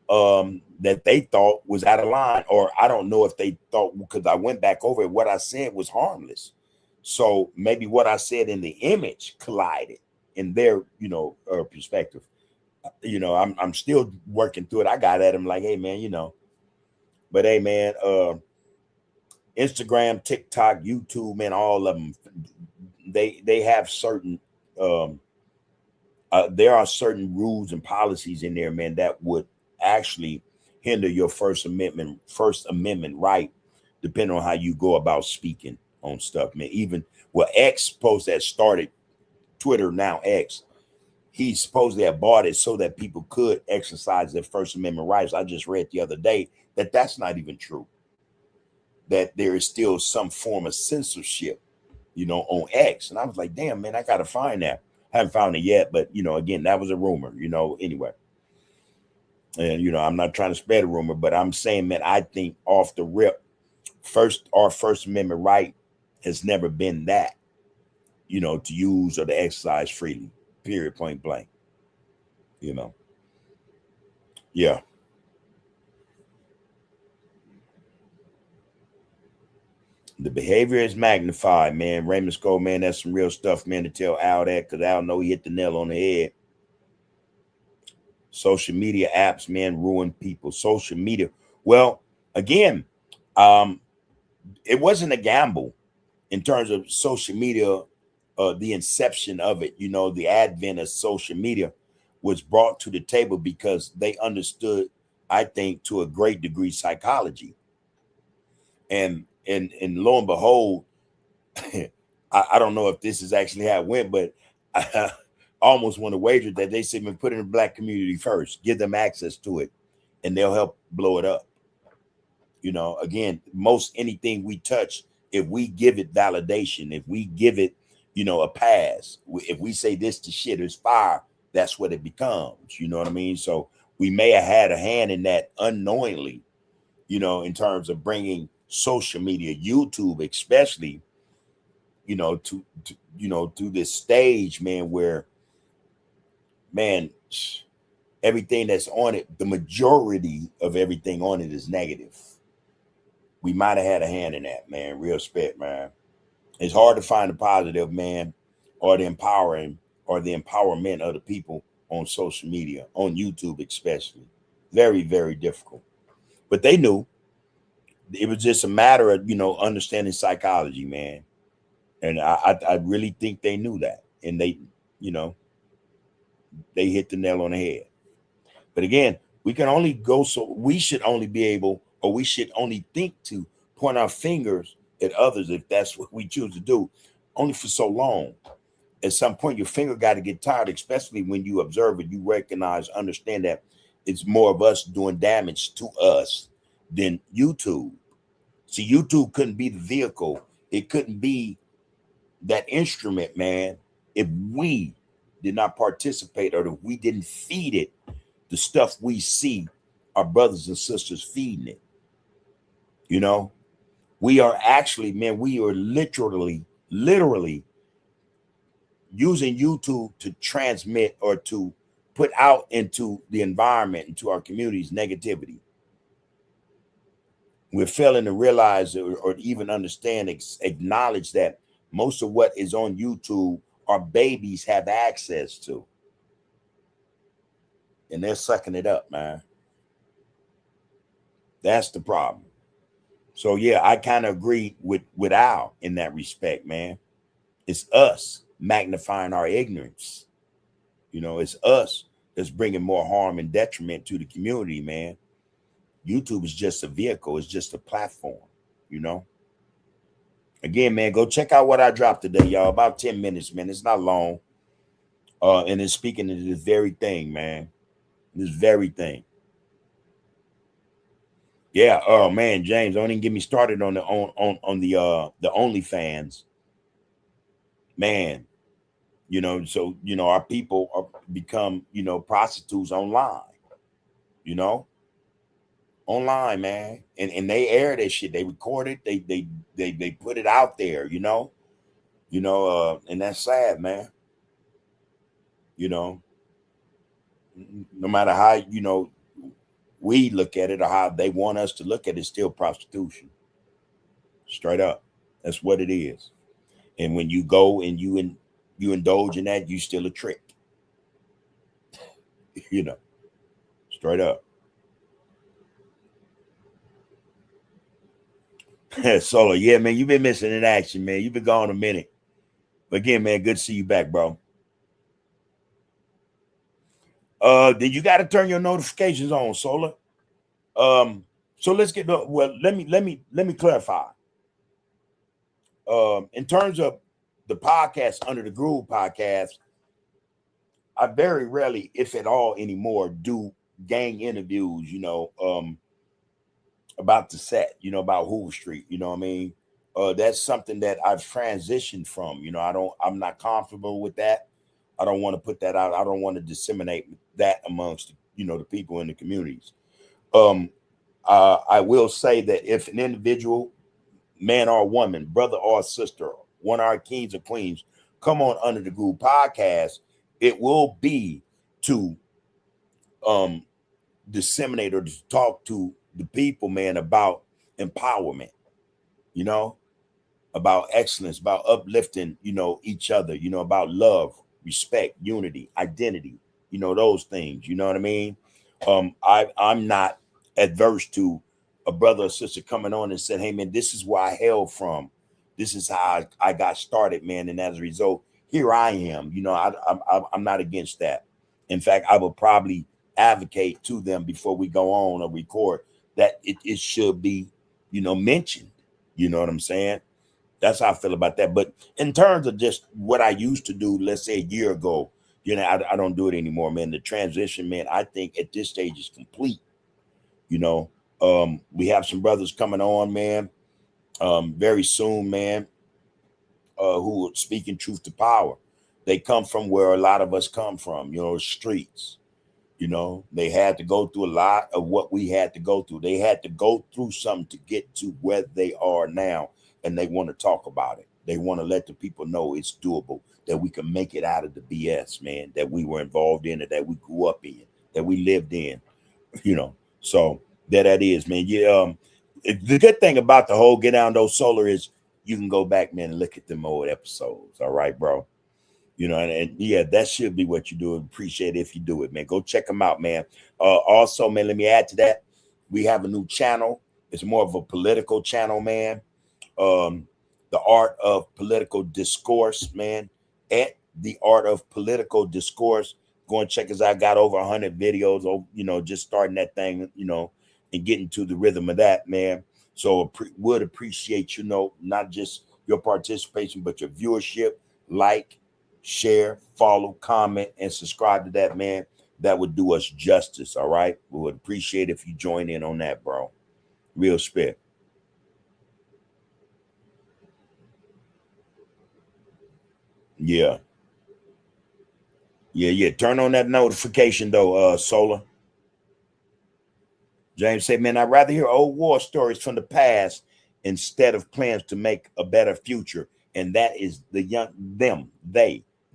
that they thought was out of line, or I don't know if they thought, because I went back over it, what I said was harmless. So maybe what I said in the image collided in their, you know, perspective. You know, I'm still working through it. I got at him like, hey man, you know, but hey man, Instagram, TikTok, YouTube, man, all of them, they have certain there are certain rules and policies in there, man, that would actually hinder your First Amendment right, depending on how you go about speaking on stuff, man. Even well, X supposed to have started Twitter, now X. He supposedly had bought it so that people could exercise their First Amendment rights. I just read the other day that that's not even true. That there is still some form of censorship, you know, on X. And I was like, damn, man, I gotta find that. I haven't found it yet, but you know, again, that was a rumor, you know, anyway. And you know, I'm not trying to spread a rumor, but I'm saying, man, I think off the rip, our First Amendment right has never been that, you know, to use or to exercise freely. Period, point blank. You know. Yeah. The behavior is magnified, man. Raymond Skull, man, that's some real stuff, man, to tell Al that, because Al know he hit the nail on the head. Social media apps, man, ruin people. Social media. Well, again, it wasn't a gamble in terms of social media, the inception of it, you know, the advent of social media was brought to the table because they understood, I think, to a great degree, psychology. And lo and behold, I don't know if this is actually how it went, but I almost want to wager that they said, put in the black community first, give them access to it, and they'll help blow it up. You know, again, most anything we touch if we give it validation, if we give it, a pass, if we say this the shit is fire, that's what it becomes. You know what I mean? So we may have had a hand in that unknowingly, in terms of bringing social media, YouTube especially, to this stage, man, where, man, everything that's on it, the majority of everything on it is negative. We might have had a hand in that, man. Real spit, man. It's hard to find the positive, man, or the empowering or the empowerment of the people on social media, on YouTube especially. Very, very difficult. But they knew. It was just a matter of, understanding psychology, man. And I really think they knew that. And they hit the nail on the head. But again, we can only go, so we should only be able, or we should only think to point our fingers at others if that's what we choose to do, only for so long. At some point, your finger got to get tired, especially when you observe it, you recognize, understand that it's more of us doing damage to us than YouTube. See, YouTube couldn't be the vehicle. It couldn't be that instrument, man, if we did not participate or if we didn't feed it the stuff we see our brothers and sisters feeding it. We are actually, man, we are literally using YouTube to transmit or to put out into the environment, into our communities, negativity. We're failing to realize or even understand, acknowledge that most of what is on YouTube, our babies have access to. And they're sucking it up, man. That's the problem. So, yeah, I kind of agree with Al in that respect, man. It's us magnifying our ignorance. It's us that's bringing more harm and detriment to the community, man. YouTube is just a vehicle. It's just a platform, Again, man, go check out what I dropped today, y'all. About 10 minutes, man. It's not long. And it's speaking to this very thing, man. This very thing. Yeah. Oh man, James, don't even get me started on the OnlyFans. Man, so our people are become, prostitutes online. Online, man. And they air that shit. They record it, they put it out there, and that's sad, man. No matter how, we look at it or how they want us to look at it, it's still prostitution. Straight up. That's what it is. And when you go and you indulge in that, you still a trick. Straight up. Solo, yeah, man, you've been missing in action, man. You've been gone a minute. But again, man, good to see you back, bro. Then you got to turn your notifications on, Solar. So let's get well. Let me clarify. In terms of the podcast, Under the Groove podcast, I very rarely, if at all anymore, do gang interviews. About the set. About Hoover Street. You know what I mean? That's something that I've transitioned from. I'm not comfortable with that. I don't want to put that out. I don't want to disseminate that amongst, the people in the communities. I will say that if an individual, man or woman, brother or sister, one of our kings or queens, come on Under the Groove podcast, it will be to disseminate or to talk to the people, man, about empowerment, about excellence, about uplifting, each other, about love, respect, unity, identity, those things, you know what I mean? I'm not adverse to a brother or sister coming on and saying, hey man, this is where I hailed from. This is how I got started, man. And as a result, here I am. I'm not against that. In fact, I will probably advocate to them before we go on or record that it should be, mentioned. You know what I'm saying? That's how I feel about that. But in terms of just what I used to do, let's say a year ago, I don't do it anymore, man. The transition, man, I think at this stage is complete. We have some brothers coming on, man. very soon, man, who are speaking truth to power. They come from where a lot of us come from, streets. They had to go through a lot of what we had to go through. They had to go through something to get to where they are now, and they want to talk about it. They want to let the people know it's doable, that we can make it out of the BS, man, that we were involved in, and that we grew up in, that we lived in, So that is, man. Yeah. The good thing about the whole Get Down Though Solar is you can go back, man, and look at them old episodes. All right, bro. And yeah, that should be what you do. Appreciate it if you do it, man. Go check them out, man. Also, man, let me add to that. We have a new channel. It's more of a political channel, man. The Art of Political Discourse, man. At the Art of Political Discourse. Go and check us out. Got over 100 videos, just starting that thing, and getting to the rhythm of that, man. So would appreciate, not just your participation, but your viewership, like, share, follow, comment, and subscribe to that, man. That would do us justice. All right. We would appreciate if you join in on that, bro. Real spit. Yeah. Turn on that notification though, Solar. James said, man, I'd rather hear old war stories from the past instead of plans to make a better future. And that is the young,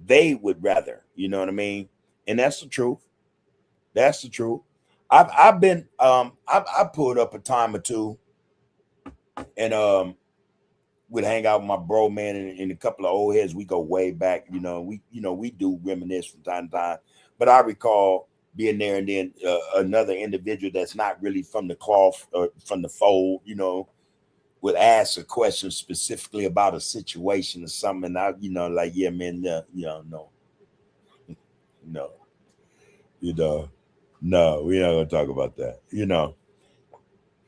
they would rather, you know what I mean? And that's the truth. That's the truth. I've been, I pulled up a time or two and, would hang out with my bro, man, and a couple of old heads. We go way back, we do reminisce from time to time, but I recall being there, and then another individual that's not really from the cloth or from the fold, would ask a question specifically about a situation or something. And I, like, yeah, man, no, no, no, no, we're not gonna talk about that.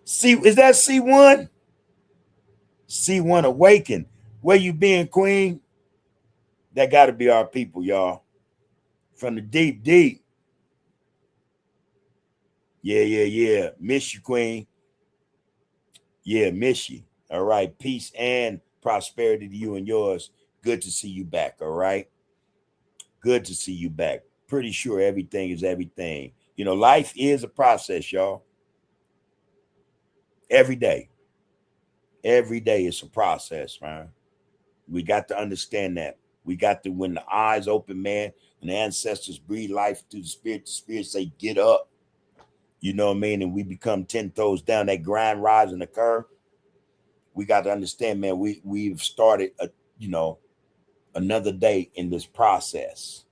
See, is that C1? C1 Awaken. Where you been, Queen? That got to be our people, y'all. From the deep, deep. Yeah. Miss you, Queen. Yeah, miss you. All right. Peace and prosperity to you and yours. Good to see you back. All right. Good to see you back. Pretty sure everything is everything. Life is a process, y'all. Every day. Every day is a process, man. We got to understand that. We got to, when the eyes open, man, and the ancestors breathe life through the spirit say, get up. You know what I mean? And we become 10 toes down, that grind, rise, and occur. We got to understand, man, we've started, another day in this process.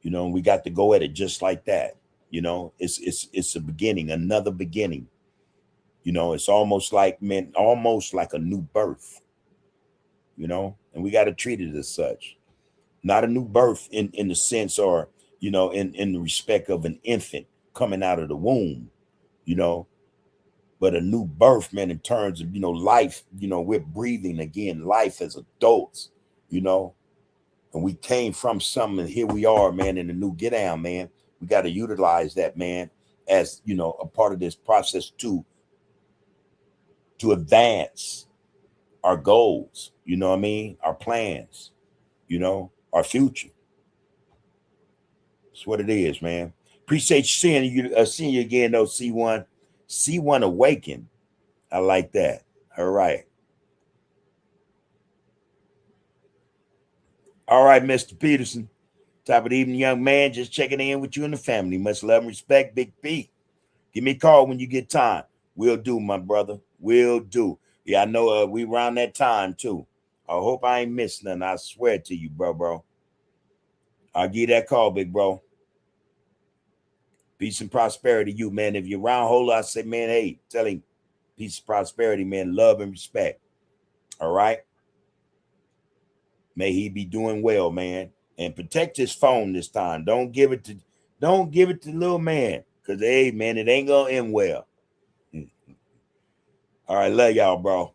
And we got to go at it just like that. It's a beginning, another beginning. It's almost like a new birth, and we got to treat it as such. Not a new birth in the sense, or, in the respect of an infant coming out of the womb, but a new birth, man, in terms of, life, we're breathing again, life as adults, and we came from something, and here we are, man, in the new get down, man. We got to utilize that, man, as, a part of this process to advance our goals, our plans, our future. That's what it is, man. Appreciate seeing you again, though, C1. C1 Awaken. I like that. All right. All right, Mr. Peterson. Top of the evening, young man. Just checking in with you and the family. Much love and respect, Big P. Give me a call when you get time. Will do, my brother. Will do. Yeah, I know we around that time, too. I hope I ain't missed nothing. I swear to you, bro. I'll give you that call, big bro. Peace and prosperity to you, man. If you're around Hola, I say, man, hey, tell him peace and prosperity, man. Love and respect. All right? May he be doing well, man. And protect his phone this time. Don't give it to little man. Because, hey, man, it ain't going to end well. All right, love y'all, bro.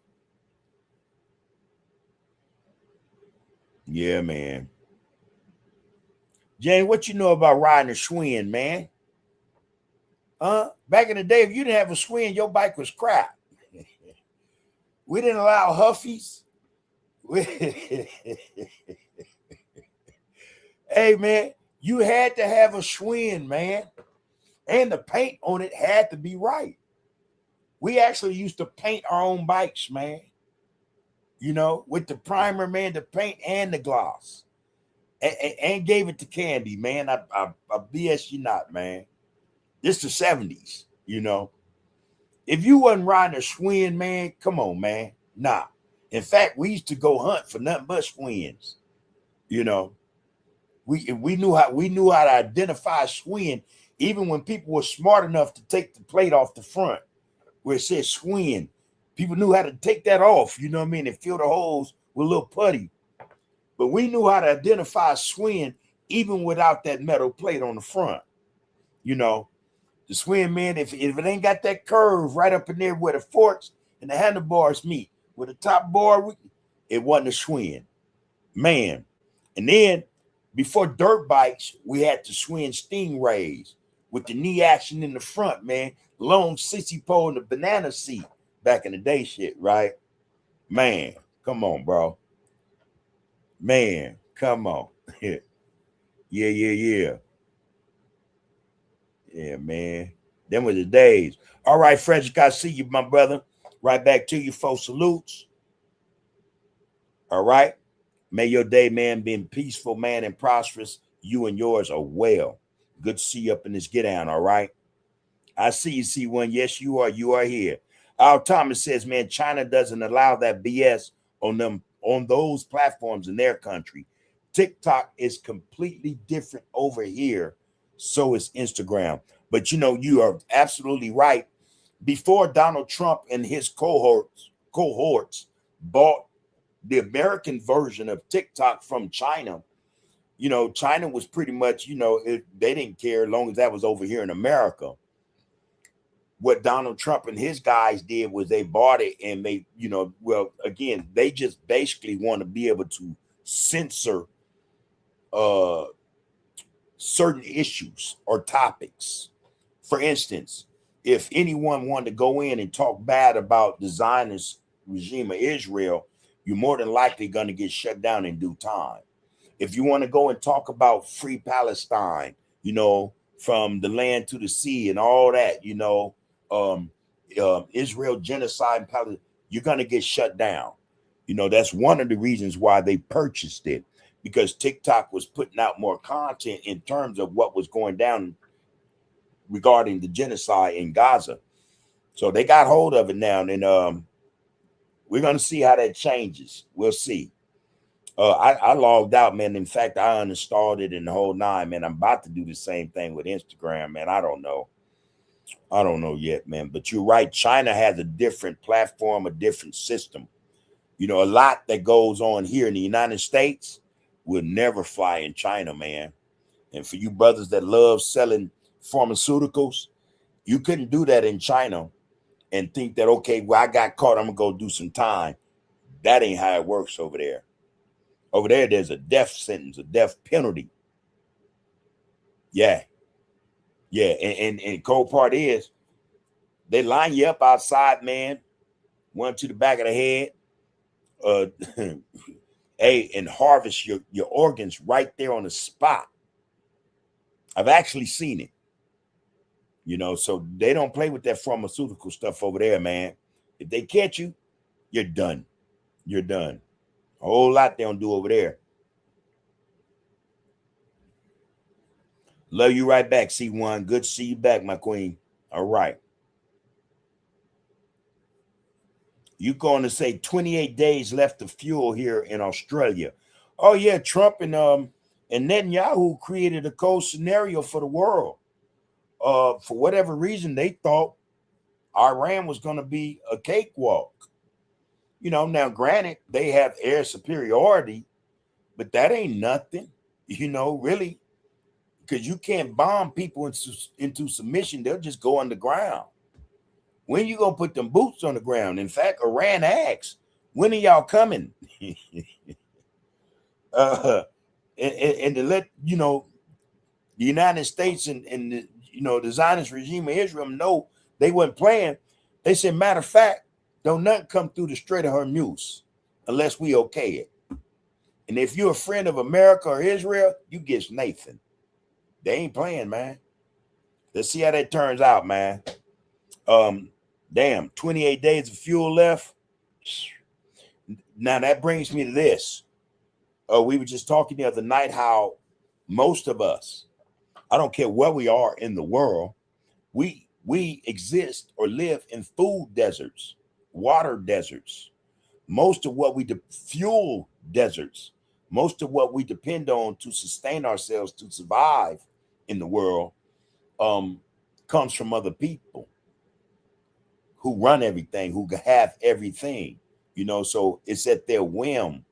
Yeah, man. Jane, what you know about riding a Schwinn, man? Back in the day, if you didn't have a Schwinn, your bike was crap. We didn't allow Huffies. Hey, man, you had to have a Schwinn, man. And the paint on it had to be right. We actually used to paint our own bikes, man. You know, with the primer, man, the paint and the gloss. And gave it to Candy, man. I BS you not, man. This the 70s, you know. If you wasn't riding a Schwinn, man, come on, man. Nah. In fact, we used to go hunt for nothing but Schwinns. You know, we knew how to identify a Schwinn, even when people were smart enough to take the plate off the front where it says Schwinn. People knew how to take that off, you know what I mean, and fill the holes with a little putty. But we knew how to identify a Schwinn even without that metal plate on the front. You know, the Schwinn, man, if it ain't got that curve right up in there where the forks and the handlebars meet, where the top bar, it wasn't a Schwinn, man. And then before dirt bikes, we had the Schwinn Stingrays with the knee action in the front, man. Long sissy pole and the banana seat back in the day shit, right? Man, come on, bro. Man, come on. Yeah. Yeah, man. Them were the days. All right, Frederick, I see you, my brother. Right back to you, folks. Salutes. All right. May your day, man, be peaceful, man, and prosperous. You and yours are well. Good to see you up in this get down, all right? I see you, C1. Yes, you are. You are here. Al Thomas says, man, China doesn't allow that BS on those platforms in their country. TikTok is completely different over here. So is Instagram. But, you know, you are absolutely right. Before Donald Trump and his cohorts bought the American version of TikTok from China, you know, China was pretty much, you know, they didn't care as long as that was over here in America. What Donald Trump and his guys did was they bought it and they, you know, well, again, they just basically want to be able to censor certain issues or topics. For instance, if anyone wanted to go in and talk bad about the Zionist regime of Israel, you're more than likely going to get shut down in due time. If you want to go and talk about free Palestine, you know, from the land to the sea and all that, you know, Israel genocide, you're going to get shut down. You know, that's one of the reasons why they purchased it, because TikTok was putting out more content in terms of what was going down regarding the genocide in Gaza. So they got hold of it now, and we're going to see how that changes. We'll see. I logged out, man. In fact, I uninstalled it in the whole nine, man. I'm about to do the same thing with Instagram, man. I don't know yet, man. But you're right. China has a different platform, a different system. You know, a lot that goes on here in the United States will never fly in China, man. And for you brothers that love selling pharmaceuticals, you couldn't do that in China and think that, okay, well, I got caught, I'm going to go do some time. That ain't how it works over there. Over there, there's a death sentence, a death penalty. Yeah. And the cold part is they line you up outside, man, one to the back of the head, and harvest your organs right there on the spot. I've actually seen it. You know, so they don't play with that pharmaceutical stuff over there, man. If they catch you, you're done. You're done. A whole lot they don't do over there. Love you right back, C1. Good to see you back, my queen. All right. You going to say 28 days left of fuel here in Australia. Oh, yeah, Trump and Netanyahu created a cold scenario for the world. For whatever reason, they thought Iran was going to be a cakewalk. You know, now, granted, they have air superiority, but that ain't nothing, you know, really, because you can't bomb people into submission. They'll just go underground. When you going to put them boots on the ground? In fact, Iran asks, when are y'all coming? And to let, you know, the United States and the Zionist regime of Israel know they weren't playing. They said, matter of fact, Don't nothing come through the Strait of Hormuz unless we okay it. And if you're a friend of America or Israel, you get Nathan. They ain't playing, man. Let's see how that turns out, man. Damn, 28 days of fuel left. Now that brings me to this. We were just talking the other night how most of us, I don't care where we are in the world, we exist or live in food deserts, water deserts. Most of what fuel deserts, most of what we depend on to sustain ourselves, to survive in the world, comes from other people who run everything, who have everything, so it's at their whim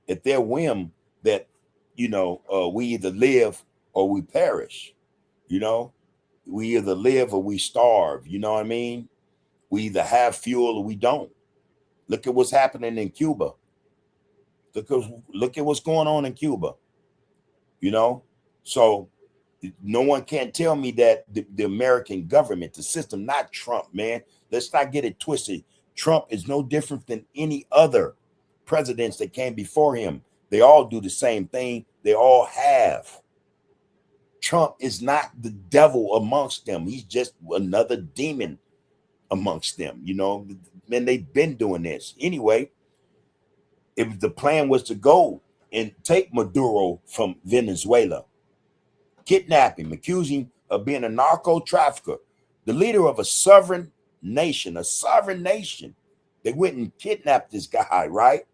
that, we either live or we perish, we either live or we starve, you know what I mean? We either have fuel or we don't. Look at what's happening in Cuba. Look at what's going on in Cuba, so no one can tell me that the American government, the system, not Trump, man. Let's not get it twisted. Trump is no different than any other presidents that came before him. They all do the same thing. They all have. Trump is not the devil amongst them. He's just another demon amongst them, Man, they've been doing this. Anyway, if the plan was to go and take Maduro from Venezuela, kidnap him, accuse him of being a narco trafficker, the leader of a sovereign nation, they went and kidnapped this guy, right?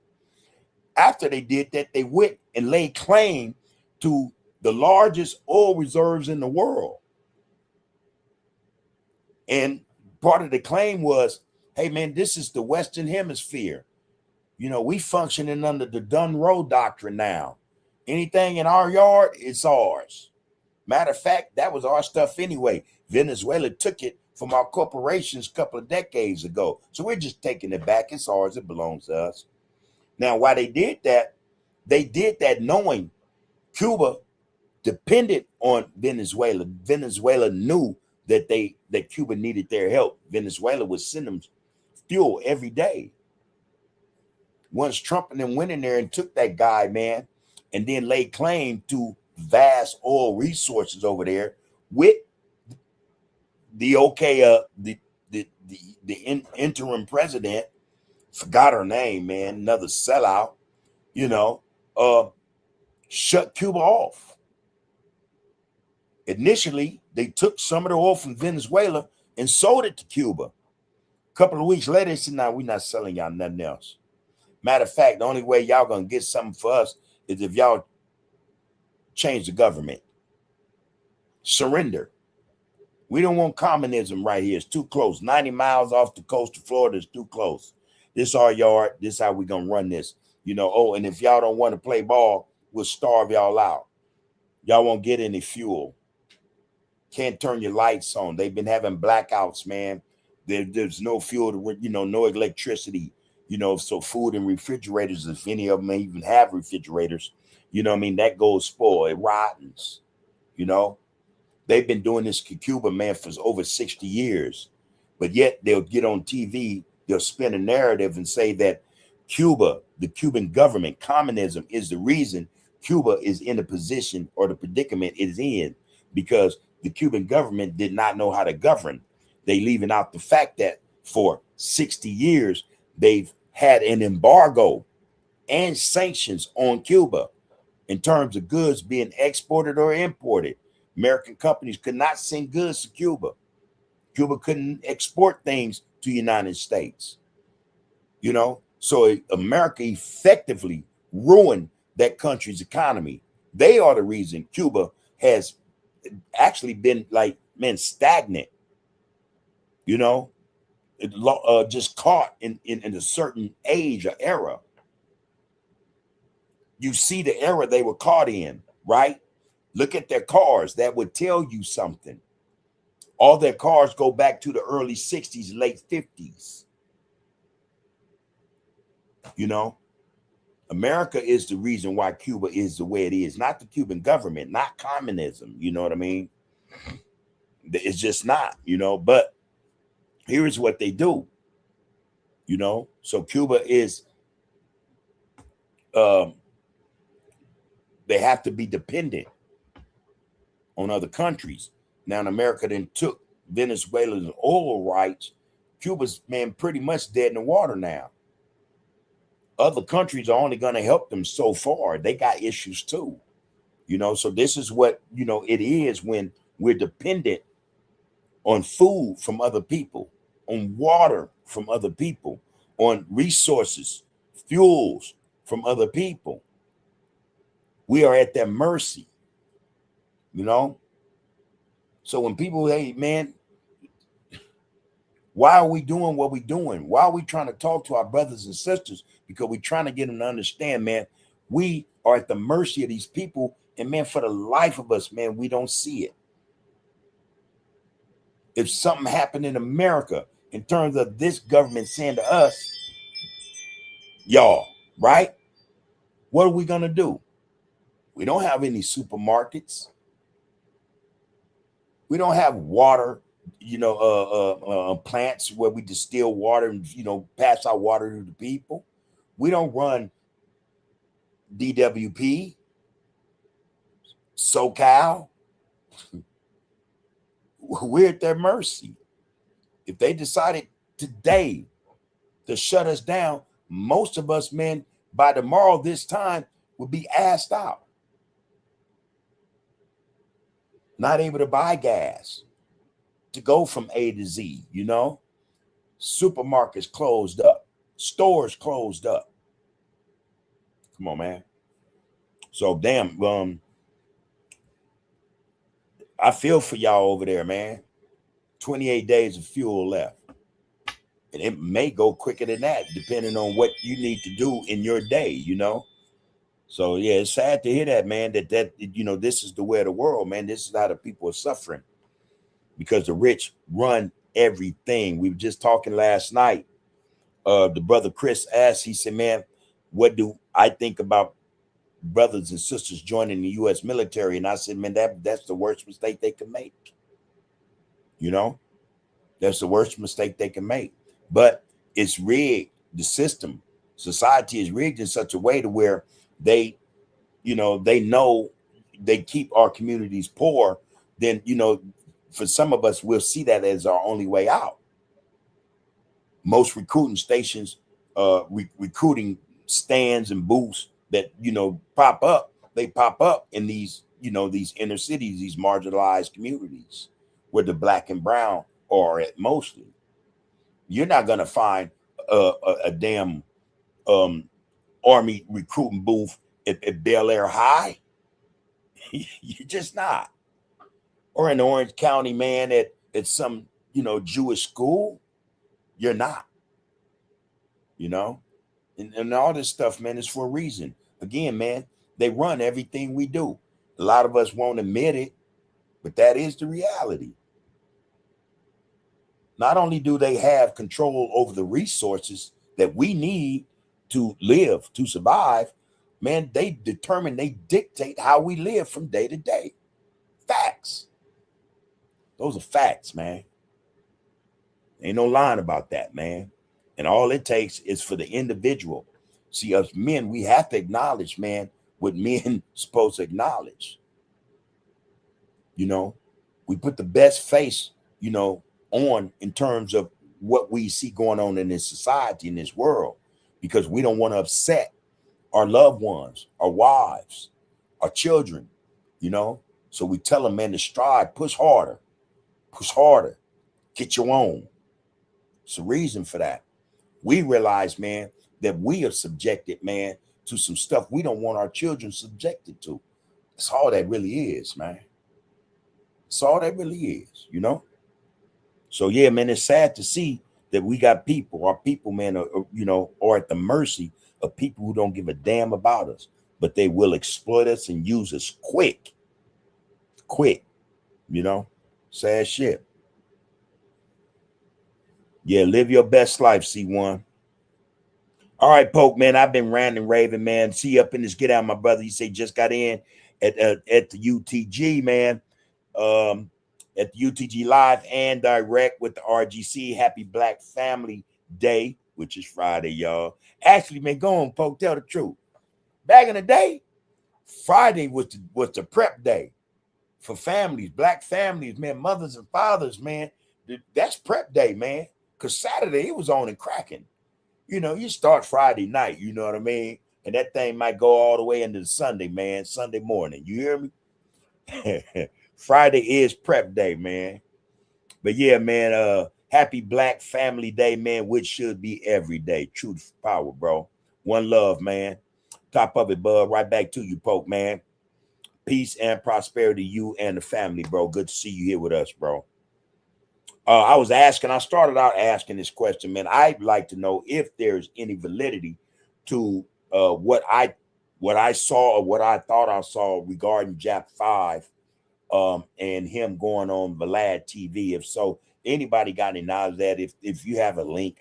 After they did that, they went and laid claim to the largest oil reserves in the world. And part of the claim was, hey, man, this is the Western Hemisphere. We functioning under the Dunroe Doctrine now. Anything in our yard, it's ours. Matter of fact, that was our stuff anyway. Venezuela took it from our corporations a couple of decades ago. So we're just taking it back. It's ours. It belongs to us. Now, why they did that knowing Cuba depended on Venezuela. Venezuela knew that Cuba needed their help. Venezuela would send them fuel every day. Once Trump and them went in there and took that guy, man, and then laid claim to vast oil resources over there with the interim president, forgot her name, man, another sellout, shut Cuba off. Initially, they took some of the oil from Venezuela and sold it to Cuba. A couple of weeks later, they said, "No, we're not selling y'all nothing else." Matter of fact, the only way y'all gonna get something for us is if y'all change the government. Surrender. We don't want communism right here. It's too close. 90 miles off the coast of Florida is too close. This our yard. This how we gonna run this. And if y'all don't want to play ball, we'll starve y'all out. Y'all won't get any fuel. Can't turn your lights on. They've been having blackouts, man. There's no fuel, no electricity, so food and refrigerators, if any of them even have refrigerators, that goes spoiled. It rottens, They've been doing this to Cuba, man, for over 60 years. But yet they'll get on TV, they'll spin a narrative and say that Cuba, the Cuban government, communism is the reason Cuba is in the position or the predicament it is in, because the Cuban government did not know how to govern. They leaving out the fact that for 60 years, they've had an embargo and sanctions on Cuba in terms of goods being exported or imported. American companies could not send goods to Cuba. Cuba couldn't export things to the United States. So America effectively ruined that country's economy. They are the reason Cuba has actually been stagnant. Just caught in a certain age or era. You see the era they were caught in, right? Look at their cars. That would tell you something. All their cars go back to the early 60s, late 50s. America is the reason why Cuba is the way it is, not the Cuban government, not communism. You know what I mean? It's just not, But here's what they do. you know. So Cuba is, um, they have to be dependent on other countries. Now, in America then took Venezuela's oil rights. Cuba's, man, pretty much dead in the water now. Other countries are only going to help them so far. They got issues too, you know. So this is what, you know, it is when we're dependent on food from other people, on water from other people, on resources, fuels from other people. We are at their mercy, you know. So when people, hey man, why are we doing what we're doing? Why are we trying to talk to our brothers and sisters? Because we're trying to get them to understand, man, we are at the mercy of these people. And man, for the life of us, man, we don't see it. If something happened in America in terms of this government saying to us, y'all, right? What are we going to do? We don't have any supermarkets. We don't have water, you know, plants where we distill water and, you know, pass our water to the people. We don't run DWP, SoCal. We're at their mercy. If they decided today to shut us down, most of us, men, by tomorrow this time, would be asked out. Not able to buy gas to go from A to Z, you know? Supermarkets closed up, stores closed up. Come on, man. So damn, I feel for y'all over there, man. 28 days of fuel left. And it may go quicker than that, depending on what you need to do in your day, you know? So yeah, it's sad to hear that, man, that you know, this is the way of the world, man. This is how the people are suffering because the rich run everything. We were just talking last night. The brother Chris asked, he said, man, what do I think about brothers and sisters joining the U.S. military? And I said, man, that's the worst mistake they can make. You know, that's the worst mistake they can make. But it's rigged. The system, society is rigged in such a way to where they, you know they keep our communities poor. Then, you know, for some of us, we'll see that as our only way out. Most recruiting stations, recruiting stands and booths that, you know, pop up, they pop up in these, you know, these inner cities, these marginalized communities where the black and brown are at mostly. You're not going to find a damn Army recruiting booth at Bel Air High. You're just not. Or in Orange County, man, at some, you know, Jewish school. You're not. You know? And all this stuff, man, is for a reason. Again, man, they run everything we do. A lot of us won't admit it, but that is the reality. Not only do they have control over the resources that we need to live, to survive, man, they dictate how we live from day to day. Facts. Those are facts, man. Ain't no lying about that, man. And all it takes is for the individual. See, us men, we have to acknowledge, man, what men supposed to acknowledge. You know, we put the best face, you know, on in terms of what we see going on in this society, in this world, because we don't want to upset our loved ones, our wives, our children, you know. So we tell them, man, to strive, push harder, get your own. It's a reason for that. We realize, man, that we are subjected, man, to some stuff we don't want our children subjected to. That's all that really is, man. That's all that really is, you know. So yeah, man, it's sad to see that we got people, our people, man, you know, are at the mercy of people who don't give a damn about us, but they will exploit us and use us quick, you know. Sad shit. Yeah, live your best life, C1. All right, Poke, man, I've been ranting and raving, man. See you up in this Get Out, my brother. You say just got in at the UTG, man. At the UTG live and direct with the RGC. Happy Black Family Day. which is Friday, y'all. Actually, man, go on, Poke, tell the truth. Back in the day, Friday was the prep day for families, black families, man, mothers and fathers, man. That's prep day, man. Because Saturday, it was on and cracking. You know, you start Friday night, you know what I mean? And that thing might go all the way into the Sunday, man, Sunday morning. You hear me? Friday is prep day, man. But yeah, man, happy Black Family Day, man, which should be every day. Truth power, bro. One love, man. Top of it, bud. Right back to you, Poke, man. Peace and prosperity, you and the family, bro. Good to see you here with us, bro. I started out asking this question, man. I'd like to know if there's any validity to what I saw or what I thought I saw regarding JAP 5 and him going on Vlad TV. If so, anybody got any knowledge of that? If you have a link,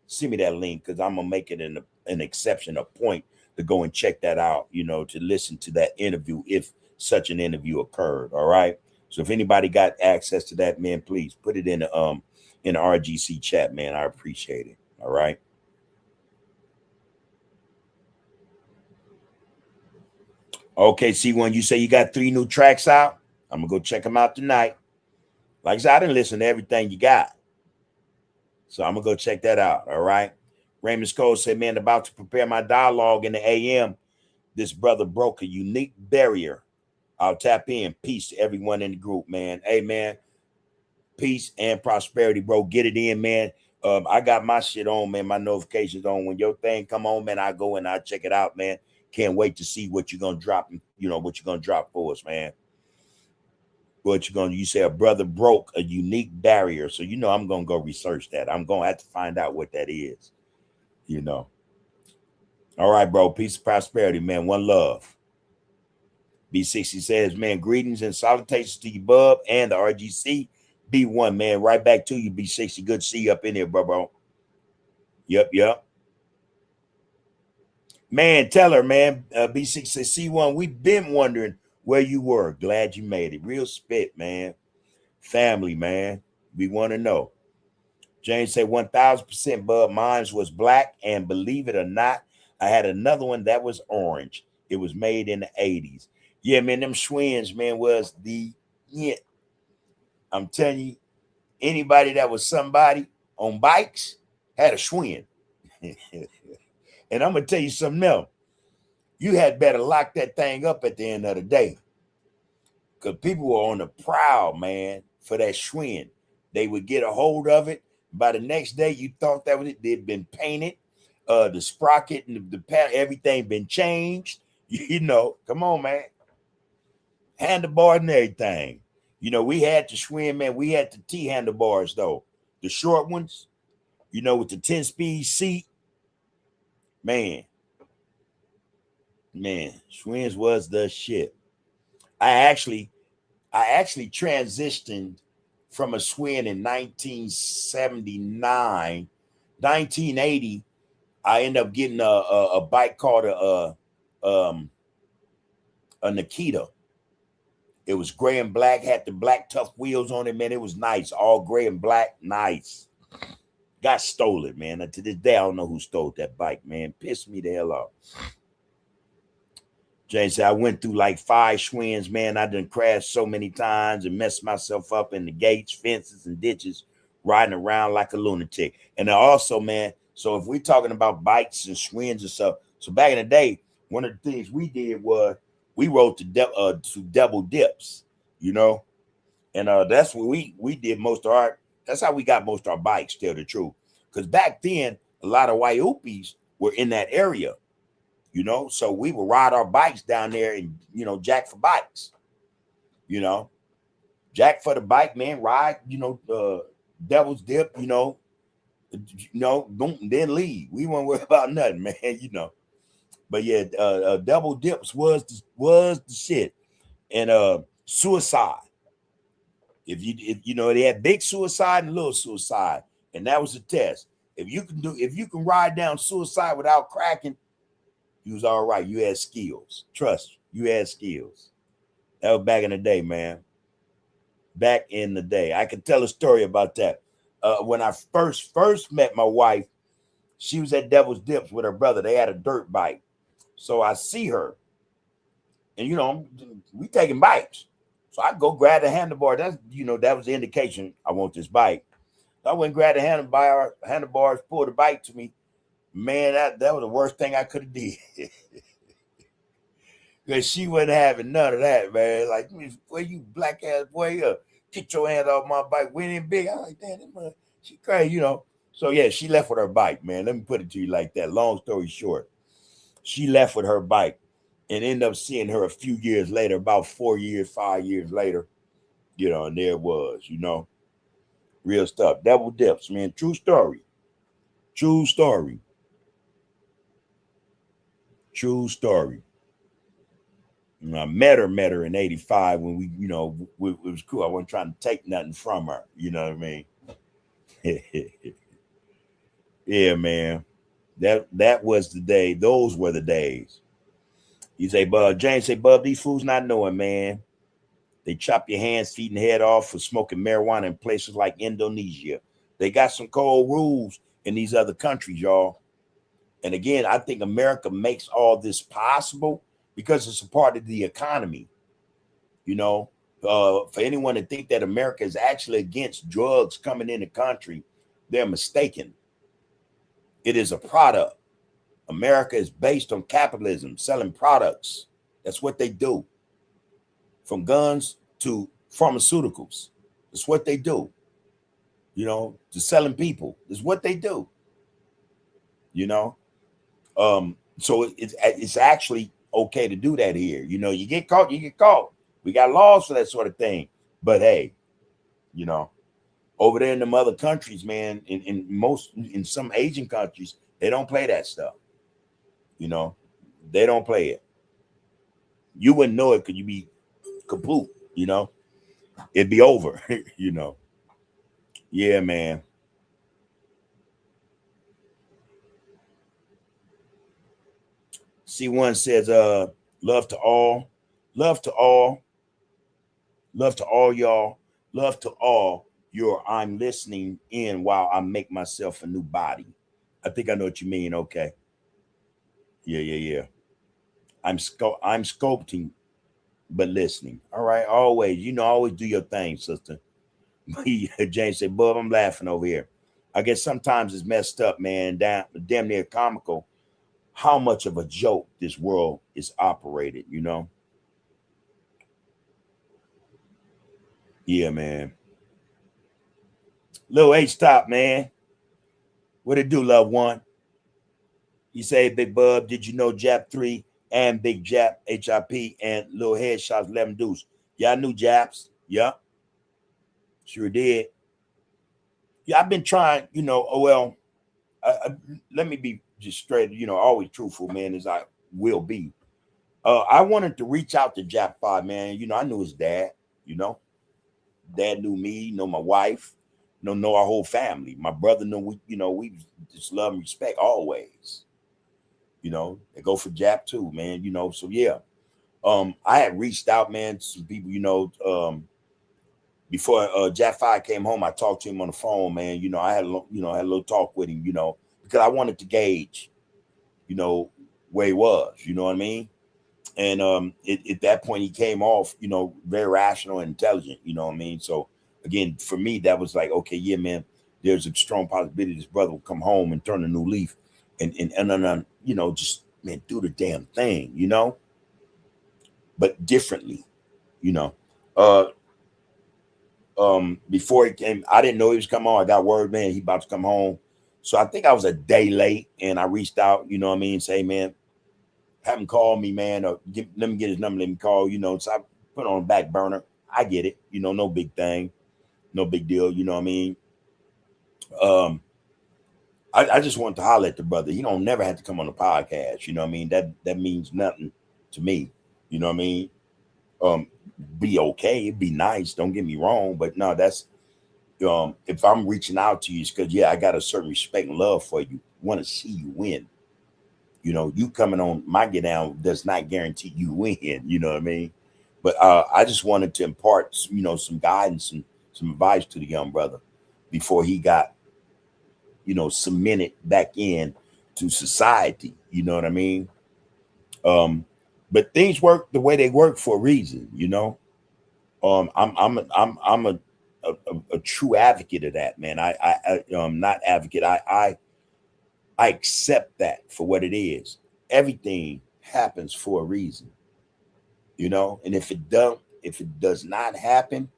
send me that link, because I'm gonna make it an exception, a point to go and check that out, you know, to listen to that interview if such an interview occurred. All right. So if anybody got access to that, man, please put it in the RGC chat, man. I appreciate it. All right. Okay, C1, you say you got 3 new tracks out. I'm gonna go check them out tonight. Like I said, I didn't listen to everything you got, so I'm gonna go check that out. All right. Raymond Scholes said, man, about to prepare my dialogue in the AM. This brother broke a unique barrier. I'll tap in. Peace to everyone in the group, man. Hey, man, peace and prosperity, bro. Get it in, man. I got my shit on, man. My notifications on. When your thing come on, man, I go and I check it out, man. Can't wait to see what you're gonna drop. You know what you're gonna drop for us, man. You say a brother broke a unique barrier, so you know I'm gonna go research that. I'm gonna have to find out what that is. You know. All right, bro. Peace and prosperity, man. One love. B60 says, man, greetings and salutations to you, bub, and the RGC. B1, man. Right back to you, B60. Good to see you up in here, bro. Yep. Man, tell her, man. B60 says, C1, we've been wondering where you were. Glad you made it. Real spit, man. Family, man. We want to know. James said 1,000%, bub. Mine was black, and believe it or not, I had another one that was orange. It was made in the 80s. Yeah, man, them Schwinn's, man, was the it. I'm telling you, anybody that was somebody on bikes had a Schwinn. And I'm going to tell you something else. You had better lock that thing up at the end of the day, because people were on the prowl, man, for that Schwinn. They would get a hold of it. By the next day, you thought that was it. They'd been painted. The sprocket and the pad, everything been changed. You know, come on, man. Handlebar and everything. You know, we had the Schwinn, man. We had the T handlebars, though. The short ones, you know, with the 10-speed seat. Man, Schwinn's was the shit. I actually transitioned from a Schwinn in 1979. 1980, I ended up getting a bike called a Nikita. It was gray and black, had the black tough wheels on it, man. It was nice, all gray and black, nice. Got stolen, man. And to this day, I don't know who stole that bike, man. Pissed me the hell off. James said, I went through like 5 Schwinns, man. I done crashed so many times and messed myself up in the gates, fences, and ditches, riding around like a lunatic. And also, man, so if we're talking about bikes and Schwinns and stuff, so back in the day, one of the things we did was we rode to double dips, you know, and that's what we did most of our. That's how we got most of our bikes, tell the truth, because back then a lot of Waiupis were in that area, you know, so we would ride our bikes down there and, you know, jack for bikes, you know, jack for the bike, man, ride, you know, devil's dip, you know, don't then leave. We won't worry about nothing, man, you know. But yeah, double dips was the shit. And suicide. If you know, they had big suicide and little suicide, and that was the test. If you can ride down suicide without cracking, you was all right. You had skills. Trust, you had skills. That was back in the day, man. Back in the day. I can tell a story about that. When I first met my wife, She was at Devil's Dips with her brother. They had a dirt bike. So I see her, and we taking bikes. So I go grab the handlebar. That's that was the indication I want this bike. So I went and grabbed the handlebars, pulled the bike to me. Man, that was the worst thing I could have did. Because she wasn't having none of that, man. Like, where you black ass boy, get your hand off my bike. We ain't big. I'm like, damn, she crazy, So yeah, she left with her bike, man. Let me put it to you like that. Long story short, she left with her bike and ended up seeing her a few years later, about 4 years, 5 years later, and there it was, real stuff. Devil Dips, man. True story. True story. True story. I met her in 85 when we, it was cool. I wasn't trying to take nothing from her. You know what I mean? Yeah, man. That was the day. Those were the days. You say, Bub, James say, Bub, these fools not knowing, man. They chop your hands, feet, and head off for smoking marijuana in places like Indonesia. They got some cold rules in these other countries, y'all. And again, I think America makes all this possible because it's a part of the economy. For anyone to think that America is actually against drugs coming in the country, they're mistaken. It is a product. America is based on capitalism, selling products. That's what they do. From guns to pharmaceuticals. That's what they do. To selling people. That's what they do. So it's actually okay to do that here. You get caught, you get caught. We got laws for that sort of thing. But hey, over there in them other countries, man, in some Asian countries, they don't play that stuff. They don't play it. You wouldn't know it because you'd be kaput, it'd be over, Yeah, man. C1 says, love to all, love to all, love to all y'all, love to all I'm listening in while I make myself a new body. I think I know what you mean. Okay. Yeah. I'm sculpting, but listening. All right. Always, always do your thing, sister. James said, Bub, I'm laughing over here. I guess sometimes it's messed up, man. Damn near comical how much of a joke this world is operated, Yeah, man. Lil H Top, man. What it do, loved one? You say, Big Bub, did you know Jap 3 and Big Jap, HIP, and Lil Headshots 11 Deuce? Yeah, I knew Japs. Yeah. Sure did. Yeah, I've been trying, let me be just straight, always truthful, man, as I will be. I wanted to reach out to Jap 5, man. I knew his dad, Dad knew me, know my wife, know our whole family. My brother knew we just love and respect always. They go for Jap too, man. So yeah. I had reached out, man, to some people, before Jap 5 came home. I talked to him on the phone, man. I had a little talk with him, because I wanted to gauge, where he was, you know what I mean? And at that point, he came off, very rational and intelligent, you know what I mean? So, again, for me, that was like, okay, yeah, man, there's a strong possibility this brother will come home and turn a new leaf and just, man, do the damn thing, but differently, before he came, I didn't know he was coming on. I got word, man, he about to come home. So I think I was a day late, and I reached out, you know what I mean, say, man, have him call me, man, or let me get his number, let me call, so I put on a back burner. I get it, no big thing, no big deal, you know what I mean? I just want to holler at the brother. He don't never have to come on the podcast, you know what I mean? That means nothing to me, you know what I mean? Be okay, it'd be nice, don't get me wrong, but no, that's if I'm reaching out to you, it's because I got a certain respect and love for you. Want to see you win. You coming on my get down does not guarantee you win, you know what I mean? But I just wanted to impart some guidance and some advice to the young brother before he got cemented back in to society. You know what I mean? But things work the way they work for a reason. I'm a true advocate of that, man. Not advocate. I accept that for what it is. Everything happens for a reason, and if it does not happen,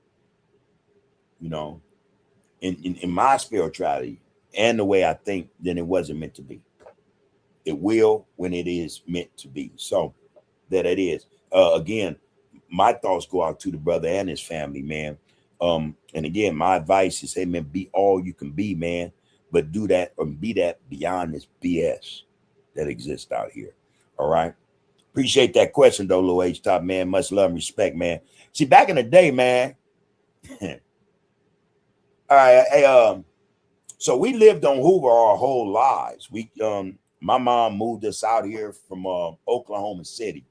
in my spirituality and the way I think, then it wasn't meant to be. It will when it is meant to be. So that it is. Again, my thoughts go out to the brother and his family, man. And again, my advice is, hey, man, be all you can be, man. But do that or be that beyond this BS that exists out here. All right. Appreciate that question, though, Lil H Top, man. Much love and respect, man. See, back in the day, man. All right. Hey, so we lived on Hoover our whole lives. My mom moved us out here from Oklahoma City.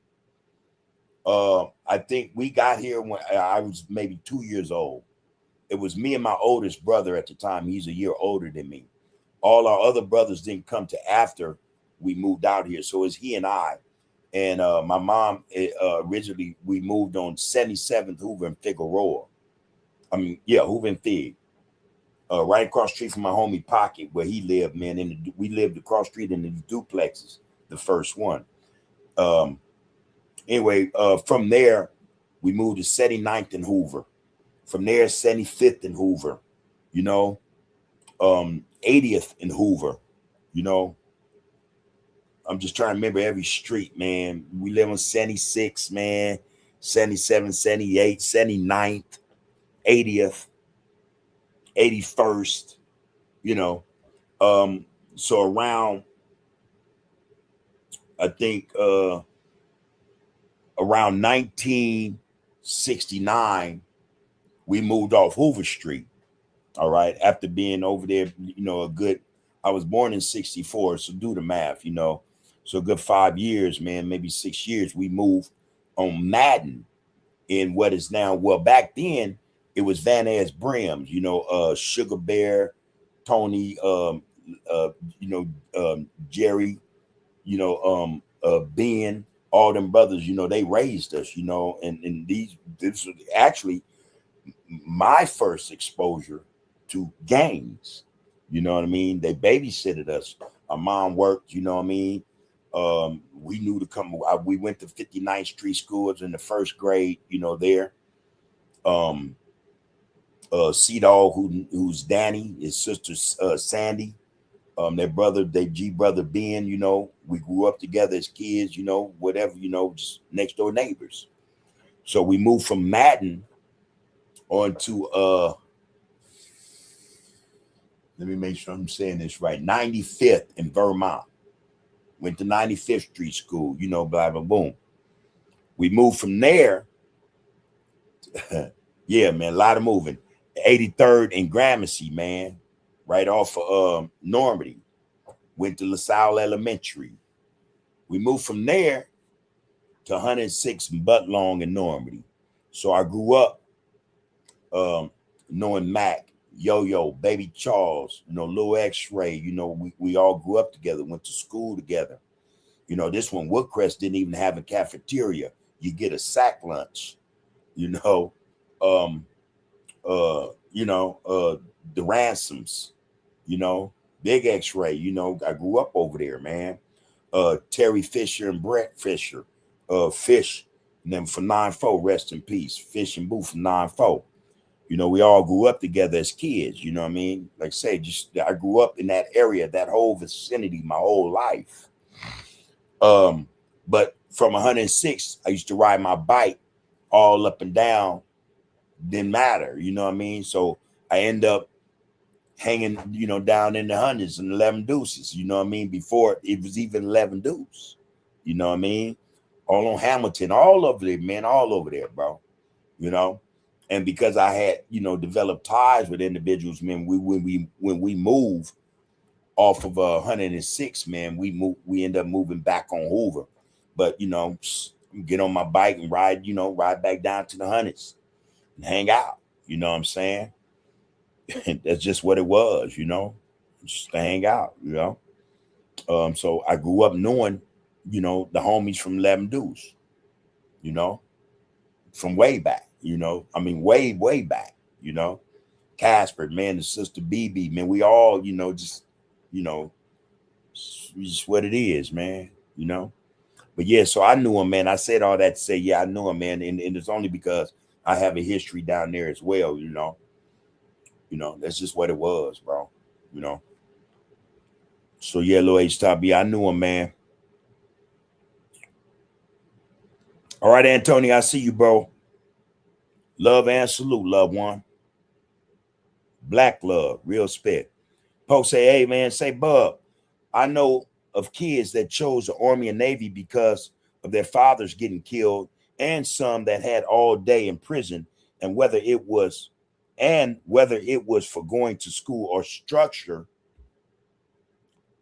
I think we got here when I was maybe 2 years old. It was me and my oldest brother at the time. He's a year older than me. All our other brothers didn't come to after we moved out here. So it's he and I. And my mom, originally, we moved on 77th Hoover and Figueroa. Hoover and Fig. Right across the street from my homie Pocket, where he lived, man. We lived across the street in the duplexes, the first one. Anyway, from there, we moved to 79th and Hoover. From there, 75th and Hoover, 80th and Hoover, I'm just trying to remember every street, man. We live on 76, man, 77, 78, 79th, 80th, 81st, so around, I think, around 1969, we moved off Hoover Street. All right. After being over there, I was born in 64. So do the math, So a good 5 years, man, maybe 6 years, we moved on Madden in what is now, well, back then it was Van Ness Brims, Sugar Bear, Tony, Jerry, Ben, all them brothers, they raised us, and this was actually my first exposure to gangs. You know what I mean? They babysitted us. Our mom worked, we knew to come. We went to 59th Street School. It was in the first grade, there. C-Dog, who's Danny, his sister Sandy, their G brother Ben, we grew up together as kids, whatever, just next door neighbors. So we moved from Madden onto let me make sure I'm saying this right. 95th in Vermont. Went to 95th Street School, blah, blah, boom. We moved from there. Yeah, man, a lot of moving. 83rd in Gramercy, man. Right off of Normandy. Went to LaSalle Elementary. We moved from there to 106 in Butlong in Normandy. So I grew up knowing Mac, Yo-Yo, Baby Charles, Lil X-Ray, we all grew up together, went to school together. This one, Woodcrest didn't even have a cafeteria. You get a sack lunch, the Ransoms, Big X-Ray, I grew up over there, man. Terry Fisher and Brett Fisher, Fish, and then for 9-4, rest in peace. Fish and Boo from 9-4. We all grew up together as kids, you know what I mean? Like I say, I grew up in that area, that whole vicinity, my whole life. But from 106, I used to ride my bike all up and down. Didn't matter, you know what I mean? So I end up hanging, down in the hundreds and 11 deuces, you know what I mean? Before it was even 11 deuce, you know what I mean? All on Hamilton, all over there, man, all over there, bro, And because I had, developed ties with individuals, man, when we move off of 106, man, we end up moving back on Hoover. But, get on my bike and ride back down to the hundreds and hang out. You know what I'm saying? That's just what it was, just to hang out, you know. So I grew up knowing, you know, the homies from 11 Deuce, you know, from way back, you know. I mean, way back, you know. Casper, man, the sister BB, man, we all, you know, just, you know, it's just what it is, man, you know. But yeah, so I knew him, man. I said all that to say, yeah, I knew him, man. And it's only because I have a history down there as well, you know. You know, that's just what it was, bro. You know. So yeah, little H Top, yeah, I knew him, man. All right, Antonio, I see you, bro. Love and salute, loved one. Black love, real spit. Pope say, hey, man, say, Bub, I know of kids that chose the Army and Navy because of their fathers getting killed, and some that had all day in prison, and whether it was for going to school or structure,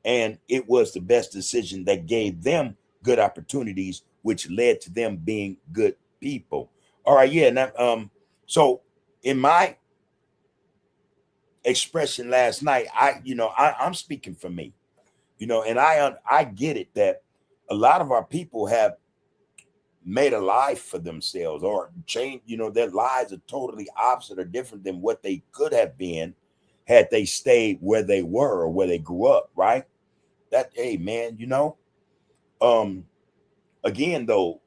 and it was the best decision that gave them good opportunities, which led to them being good people. All right, yeah. Now, so in my expression last night, I'm speaking for me, you know, and I get it that a lot of our people have made a life for themselves or changed, you know, their lives are totally opposite or different than what they could have been had they stayed where they were or where they grew up, right? That, hey, man, you know, again, though,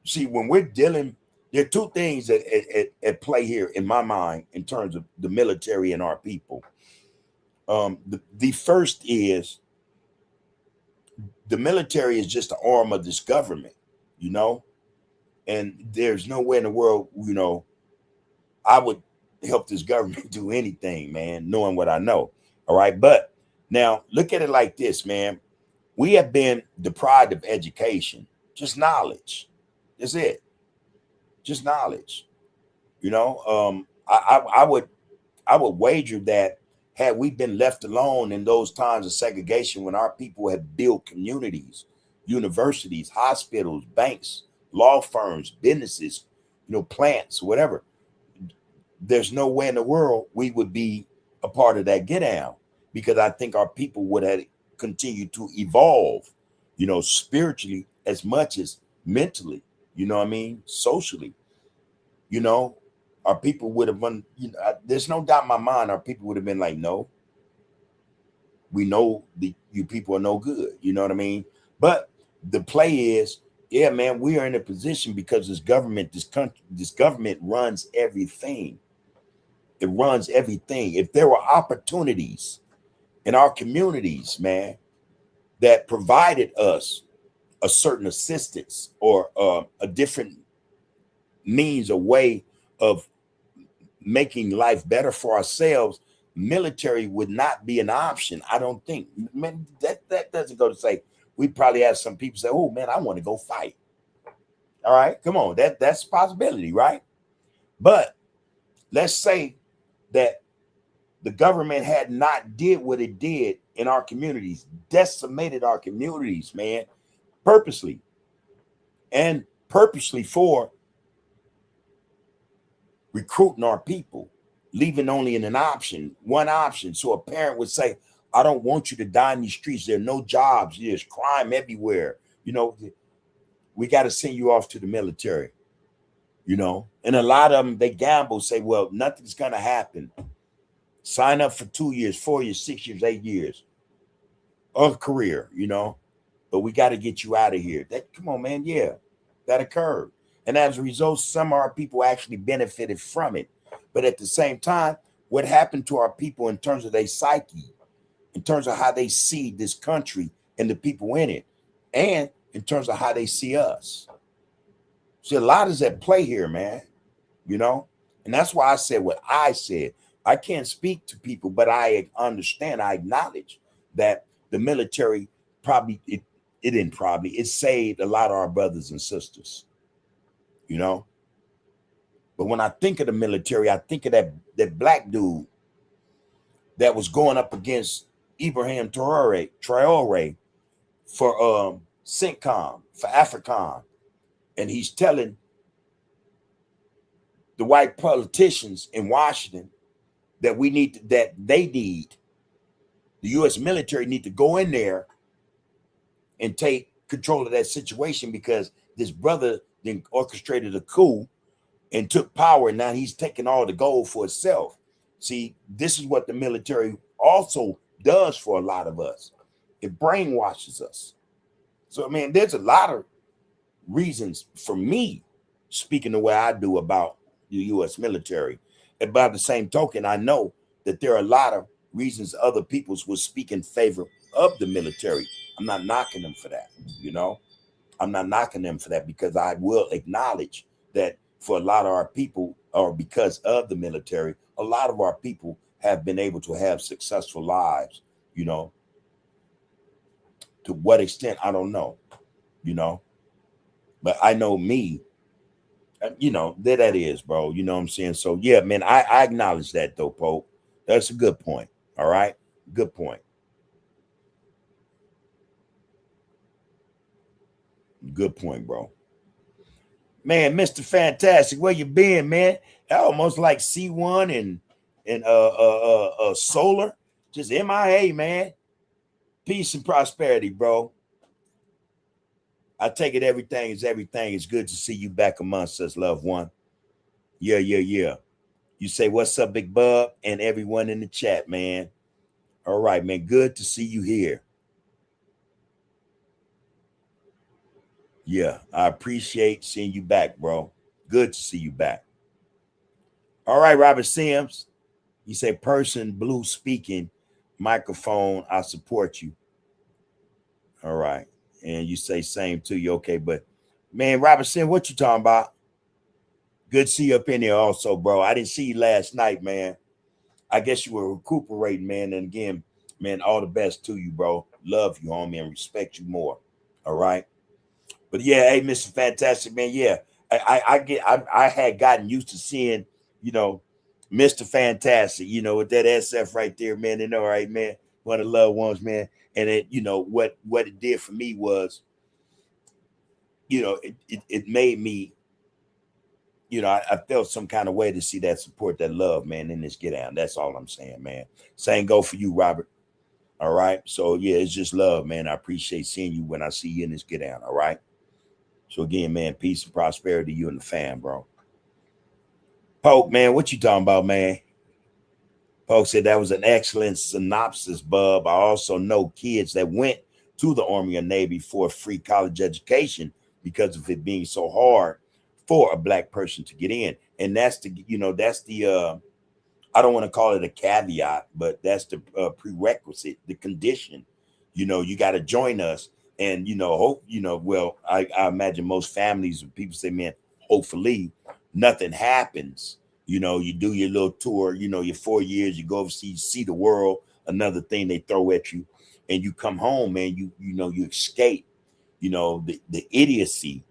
see, when we're dealing, there are two things that at play here in my mind in terms of the military and our people. The first is the military is just an arm of this government, you know, and there's no way in the world, you know, I would help this government do anything, man, knowing what I know. All right. But now look at it like this, man. We have been deprived of education, just knowledge. That's it. Just knowledge. You know, I would wager that had we been left alone in those times of segregation when our people had built communities, universities, hospitals, banks, law firms, businesses, you know, plants, whatever, there's no way in the world we would be a part of that get down, because I think our people would have continued to evolve, you know, spiritually as much as mentally, you know what I mean? Socially, you know, our people would have been, you know, there's no doubt in my mind, our people would have been like, no, we know you people are no good, you know what I mean? But the play is, yeah, man, we are in a position because this government, this government runs everything. It runs everything. If there were opportunities in our communities, man, that provided us a certain assistance or a different means, a way of making life better for ourselves, military would not be an option. I don't think. Man, that doesn't go to say we probably have some people say, oh man, I want to go fight. All right, come on, that's a possibility, right? But let's say that the government had not did what it did in our communities, decimated our communities, man, purposely for recruiting our people, leaving only in one option. So a parent would say, I don't want you to die in these streets. There are no jobs. There's crime everywhere. You know, we got to send you off to the military, you know. And a lot of them, they gamble, say, well, nothing's going to happen. Sign up for 2 years, 4 years, 6 years, 8 years of career, you know, but we got to get you out of here. That, come on, man. Yeah, that occurred. And as a result, some of our people actually benefited from it. But at the same time, what happened to our people in terms of their psyche, in terms of how they see this country and the people in it, and in terms of how they see us. See, a lot is at play here, man, you know? And that's why I said what I said. I can't speak to people, but I understand, I acknowledge that the military it saved a lot of our brothers and sisters, you know? But when I think of the military, I think of that black dude that was going up against Ibrahim Traore for CENTCOM, for AFRICOM. And he's telling the white politicians in Washington that they need The U.S. military need to go in there and take control of that situation, because this brother then orchestrated a coup and took power, and now he's taking all the gold for itself. See, this is what the military also does for a lot of us. It brainwashes us. So, I mean, there's a lot of reasons for me speaking the way I do about the U.S. military. And by the same token, I know that there are a lot of reasons other peoples will speak in favor of the military. I'm not knocking them for that, you know. I'm not knocking them for that, because I will acknowledge that for a lot of our people, or because of the military, a lot of our people have been able to have successful lives, you know. To what extent, I don't know, you know. But I know me, you know, there that is, bro. You know what I'm saying? So, yeah, man, I acknowledge that, though, Pope. That's a good point. All right? Good point. Good point, bro. Man, Mr. Fantastic, where you been, man? Almost like C1 and Solar. Just MIA, man. Peace and prosperity, bro. I take it everything is everything. It's good to see you back amongst us, loved one. Yeah. You say, what's up, Big Bub? And everyone in the chat, man. All right, man. Good to see you here. Yeah, I appreciate seeing you back, bro. Good to see you back. All right, Robert Sims. You say, person blue speaking, microphone, I support you. All right. And you say same to you. Okay, but man, Robert Sims, what you talking about? Good to see you up in there also, bro. I didn't see you last night, man. I guess you were recuperating, man. And again, man, all the best to you, bro. Love you, homie, and respect you more. All right. But yeah, hey, Mr. Fantastic, man. Yeah, I had gotten used to seeing, you know, Mr. Fantastic, you know, with that SF right there, man. And all right, man, one of the loved ones, man. And it, you know, what it did for me was, you know, it made me, you know, I felt some kind of way to see that support, that love, man, in this get down. That's all I'm saying, man. Same go for you, Robert. All right. So yeah, it's just love, man. I appreciate seeing you when I see you in this get down. All right. So again, man, peace and prosperity to you and the fam, bro. Poke, man, what you talking about, man? Poke said that was an excellent synopsis, bub. I also know kids that went to the Army or Navy for a free college education because of it being so hard for a black person to get in. And that's the, you know, that's the, I don't want to call it a caveat, but that's the prerequisite, the condition. You know, you got to join us. And, you know, hope, you know, well, I imagine most families, people say, man, hopefully nothing happens. You know, you do your little tour, you know, your 4 years, you go overseas, see the world, another thing they throw at you, and you come home, man, you know, you escape, you know, the idiocy,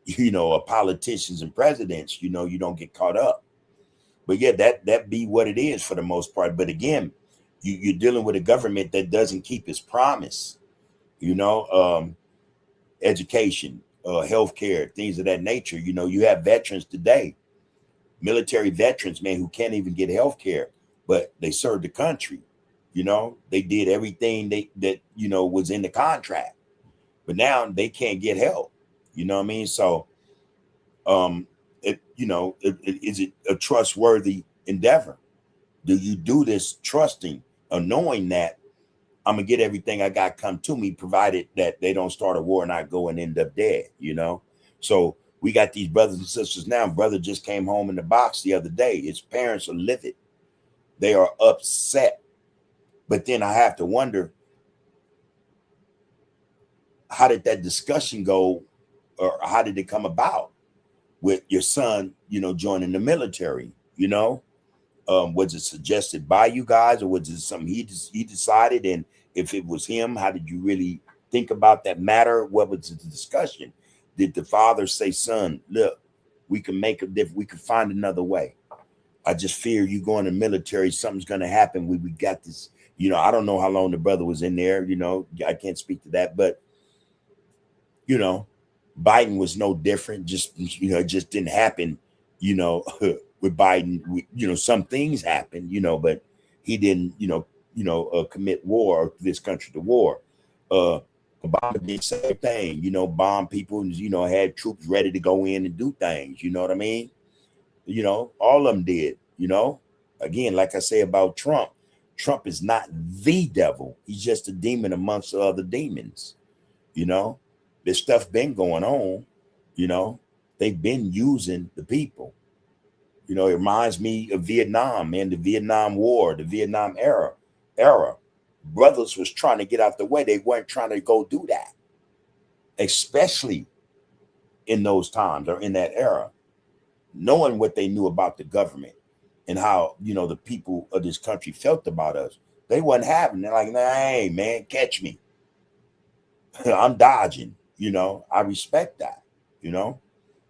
you know, of politicians and presidents, you know, you don't get caught up. But yeah, that be what it is for the most part. But again, you're dealing with a government that doesn't keep its promise. You know, education, healthcare, things of that nature. You know, you have veterans today, military veterans, man, who can't even get healthcare, but they served the country. You know, they did everything that you know was in the contract, but now they can't get help. You know what I mean? So, is it a trustworthy endeavor? Do you do this trusting or knowing that I'm gonna get everything I got come to me, provided that they don't start a war and I go and end up dead, you know? So we got these brothers and sisters now. Brother just came home in the box the other day. His parents are livid. They are upset. But then I have to wonder, how did that discussion go, or how did it come about with your son, you know, joining the military, you know? Was it suggested by you guys, or was it something he decided? And if it was him, how did you really think about that matter? What was the discussion? Did the father say, son, look, we can make a difference, we can find another way? I just fear you going to the military, something's going to happen. We got this, you know, I don't know how long the brother was in there, you know, I can't speak to that, but, you know, Biden was no different. Just, you know, it just didn't happen, you know, with Biden. You know, some things happened, you know, but he didn't, you know, commit war or this country to war. Obama did the same thing, bomb people and, had troops ready to go in and do things. You know what I mean? All of them did, Again, like I say about Trump, Trump is not the devil. He's just a demon amongst other demons. This stuff been going on, they've been using the people. It reminds me of Vietnam, man, the Vietnam War, the Vietnam era. Brothers was trying to get out the way. They weren't trying to go do that, especially in those times or in that era, knowing what they knew about the government and how, the people of this country felt about us. They wasn't having it. They're like, nah, hey, man, catch me. I'm dodging, I respect that,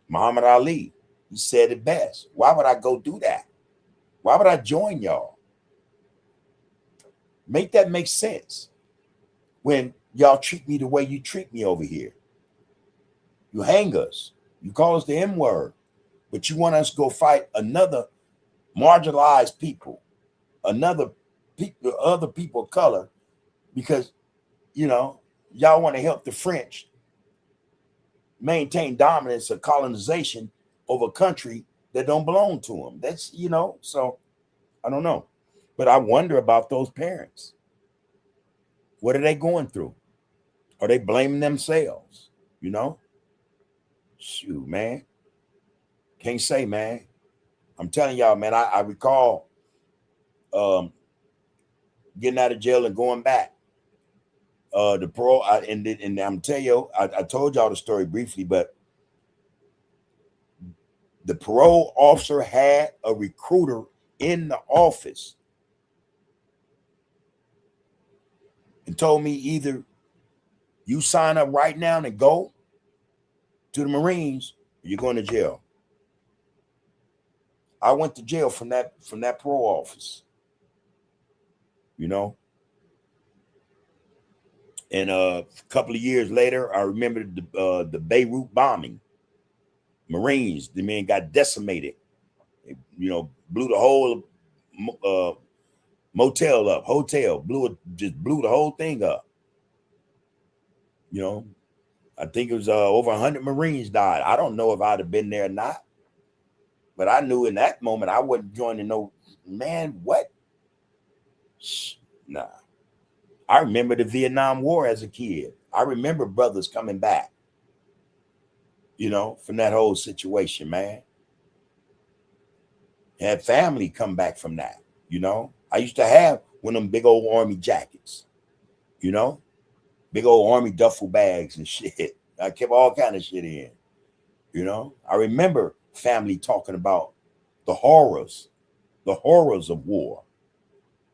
Muhammad Ali, he said it best. Why would I go do that? Why would I join y'all? Make that make sense when y'all treat me the way you treat me over here. You hang us. You call us the M word, but you want us to go fight another marginalized people, other people of color, because, y'all want to help the French maintain dominance or colonization over a country that don't belong to them. That's, so I don't know. But I wonder about those parents. What are they going through? Are they blaming themselves? Shoot, man. Can't say, man. I'm telling y'all, man, I recall getting out of jail and going back. The parole, and I'm telling you, I told y'all the story briefly, but the parole officer had a recruiter in the office and told me, either you sign up right now and go to the Marines, or you're going to jail. I went to jail from that parole office, And a couple of years later, I remember the Beirut bombing. Marines, the men got decimated. They, blew the whole hotel, blew the whole thing up. I think it was over 100 Marines died. I don't know if I'd have been there or not, but I knew in that moment I wasn't joining no, man, what? Nah. I remember the Vietnam War as a kid. I remember brothers coming back, from that whole situation, man. Had family come back from that, I used to have one of them big old army jackets, big old army duffel bags and shit. I kept all kind of shit in, I remember family talking about the horrors of war,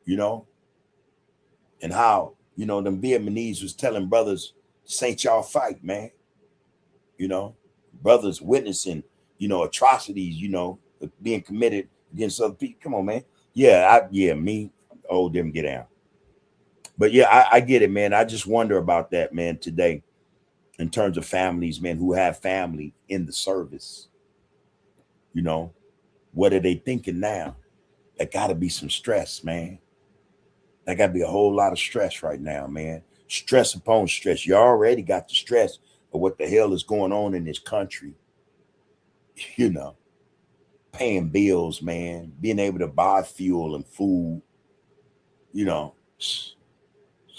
and how, them Vietnamese was telling brothers, this ain't y'all fight, man. Brothers witnessing, atrocities, being committed against other people. Come on, man. Me, them get out. But yeah, I get it, man. I just wonder about that, man, today, in terms of families, man, who have family in the service. What are they thinking now? There got to be some stress, man. There got to be a whole lot of stress right now, man. Stress upon stress. You already got the stress of what the hell is going on in this country. Paying bills, man, being able to buy fuel and food. It's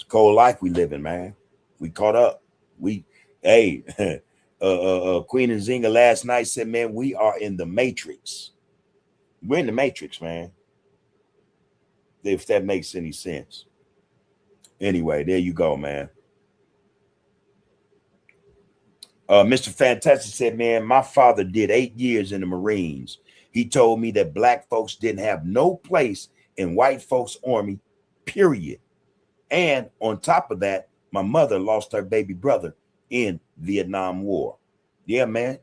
a cold life we live in, man. We caught up. Queen Nzinga last night said, man, we are in the Matrix. We're in the Matrix, man. If that makes any sense. Anyway, there you go, man. Mr. Fantastic said, man, my father did 8 years in the Marines. He told me that black folks didn't have no place in white folks' army, period. And on top of that, my mother lost her baby brother in Vietnam War. Yeah, man.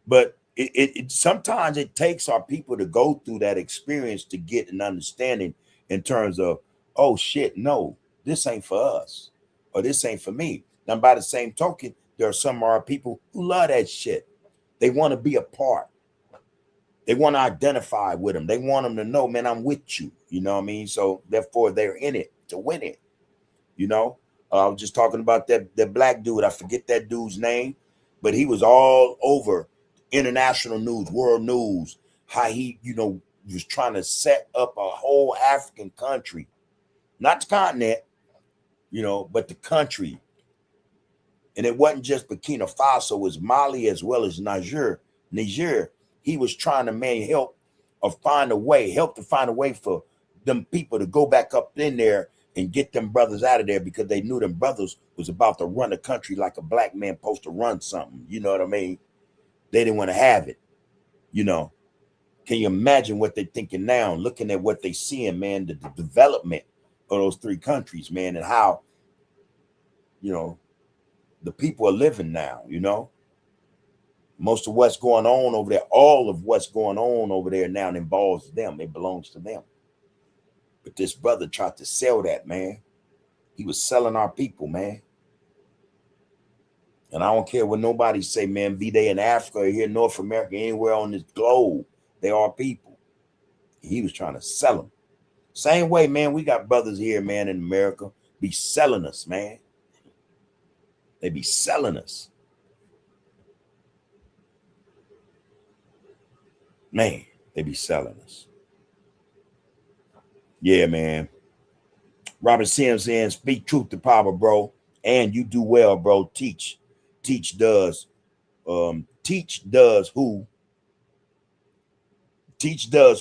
But it sometimes it takes our people to go through that experience to get an understanding in terms of, oh shit, no, this ain't for us, or this ain't for me. Now, by the same token, there are some of our people who love that shit. They want to be a part. They want to identify with them. They want them to know, man, I'm with you. You know what I mean? So therefore, they're in it to win it. You know, I was just talking about that black dude. I forget that dude's name, but he was all over international news, world news. How he, was trying to set up a whole African country, not the continent, but the country. And it wasn't just Burkina Faso, it was Mali as well as Niger. He was trying to help to find a way for them people to go back up in there and get them brothers out of there, because they knew them brothers was about to run the country like a black man supposed to run something. You know what I mean? They didn't want to have it. Can you imagine what they're thinking now, looking at what they seeing, man, the development of those three countries, man, and how, the people are living now, Most of what's going on over there, all of what's going on over there now involves them. It belongs to them. But this brother tried to sell that, man. He was selling our people, man. And I don't care what nobody say, man, be they in Africa or here in North America, anywhere on this globe, they are people. He was trying to sell them. Same way, man, we got brothers here, man, in America, be selling us, man. They be selling us. Man, they be selling us. Yeah, man. Robert Sims saying, speak truth to power, bro. And you do well, bro. Teach does who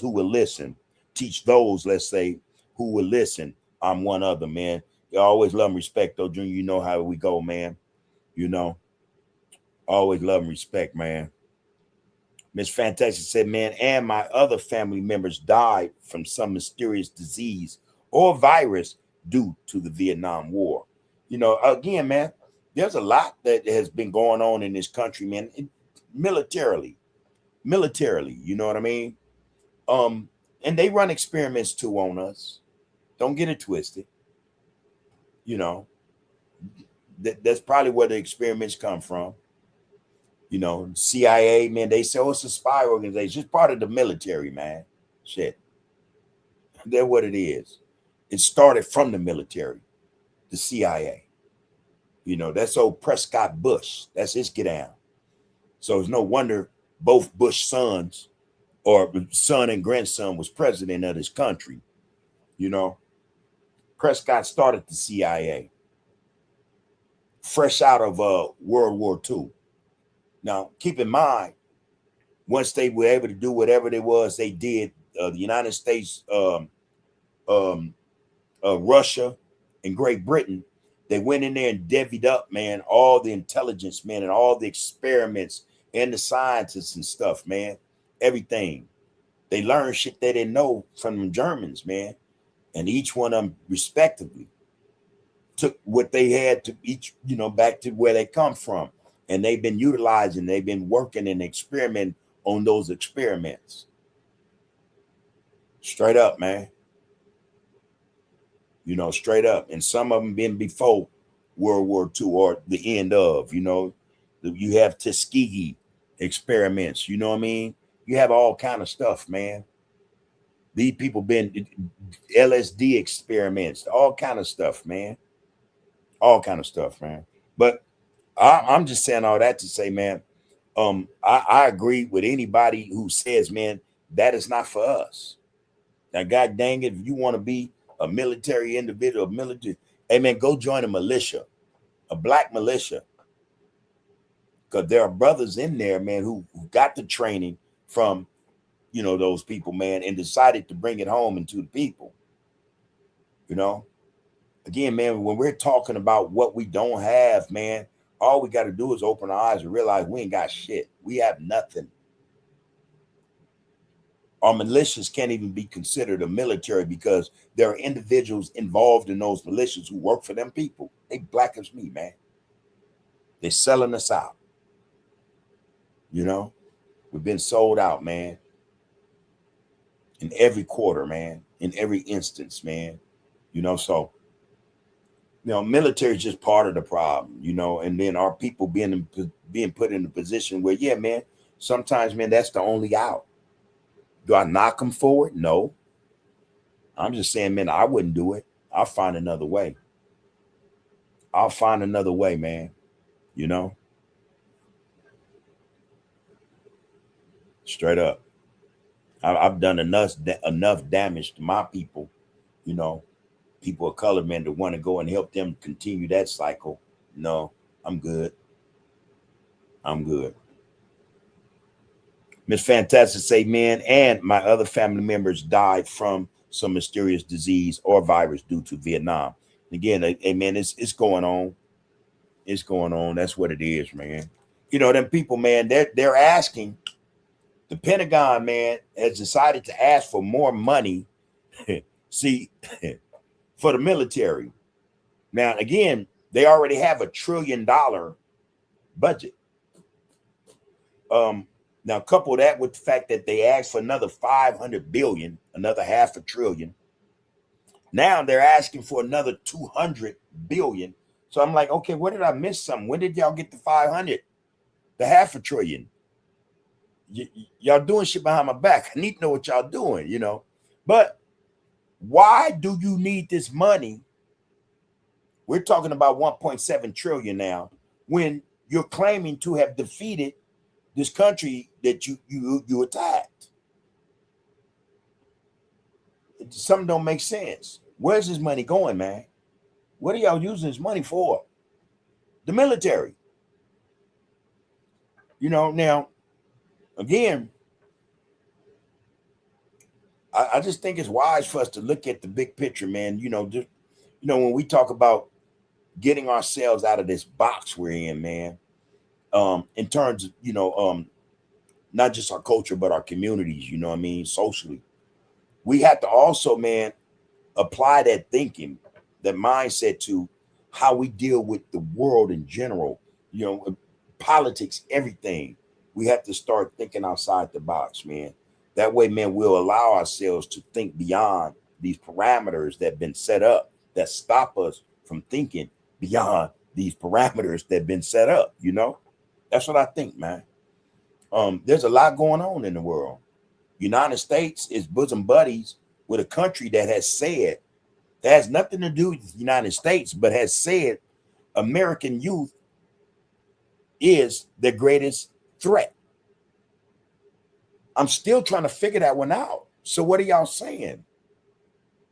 will listen. Teach those, let's say, who will listen. I'm one other, man. You always love and respect, though, Junior. You know how we go, man. Always love and respect, man. Miss Fantastic said, man, and my other family members died from some mysterious disease or virus due to the Vietnam War. Again, man, there's a lot that has been going on in this country, man, militarily, you know what I mean? And they run experiments too on us. Don't get it twisted. That's probably where the experiments come from. CIA, man, they say, it's a spy organization. It's part of the military, man. Shit. That's what it is. It started from the military, the CIA. That's old Prescott Bush. That's his get down. So it's no wonder both Bush sons, or son and grandson, was president of this country. Prescott started the CIA fresh out of World War II. Now, keep in mind, once they were able to do whatever it was they did, the United States, Russia, and Great Britain, they went in there and divvied up, man, all the intelligence, man, and all the experiments and the scientists and stuff, man, everything. They learned shit they didn't know from the Germans, man, and each one of them respectively took what they had to each, back to where they come from. And they've been utilizing, they've been working and experimenting on those experiments. Straight up, man. Straight up. And some of them been before World War II or the end of, you have Tuskegee experiments, you know what I mean? You have all kind of stuff, man. These people been LSD experiments, all kind of stuff, man. All kind of stuff, man. But I'm just saying all that to say, man, I agree with anybody who says, man, that is not for us. Now, God dang it, if you want to be a military individual, hey, man, go join a militia, a black militia. Because there are brothers in there, man, who got the training from, those people, man, and decided to bring it home into the people. Again, man, when we're talking about what we don't have, man, all we got to do is open our eyes and realize we ain't got shit. We have nothing. Our militias can't even be considered a military because there are individuals involved in those militias who work for them people. They black as me, man. They're selling us out. We've been sold out, man. In every quarter, man. In every instance, man. So military is just part of the problem, and then our people being put in a position where, yeah, man, sometimes, man, that's the only out. Do I knock them for it? No. I'm just saying, man, I wouldn't do it. I'll find another way. I'll find another way, man. You know, straight up. I've done enough damage to my people, you know, people of color, man, to want to go and help them continue that cycle. No, I'm good. I'm good. Miss Fantastic say, man, and my other family members died from some mysterious disease or virus due to Vietnam. Again, hey, man, it's going on. It's going on. That's what it is, man. You know, them people, man, they're asking. The Pentagon, man, has decided to ask for more money. See, for the military. Now, again, they already have $1 trillion budget. Now couple that with the fact that they asked for another 500 billion, another half a trillion. Now they're asking for another 200 billion. So I'm like, okay, where did I miss something? When did y'all get the 500, the half a trillion? Y'all doing shit behind my back. I need to know what y'all doing, you know. But why do you need this money? We're talking about 1.7 trillion now, when you're claiming to have defeated this country that you attacked. Something don't make sense. Where's this money going, man? What are y'all using this money for? The military. You know, now, again, I just think it's wise for us to look at the big picture, man. You know, just, you know, when we talk about getting ourselves out of this box we're in, man, in terms of, you know, not just our culture, but our communities, you know what I mean, socially. We have to also, man, apply that thinking, that mindset to how we deal with the world in general, you know, politics, everything. We have to start thinking outside the box, man. That way, man, we'll allow ourselves to think beyond these parameters that have been set up that stop us from thinking beyond these parameters that have been set up, you know? That's what I think, man. There's a lot going on in the world. United States is bosom buddies with a country that has said, that has nothing to do with the United States, but has said American youth is the greatest threat. I'm still trying to figure that one out. So what are y'all saying?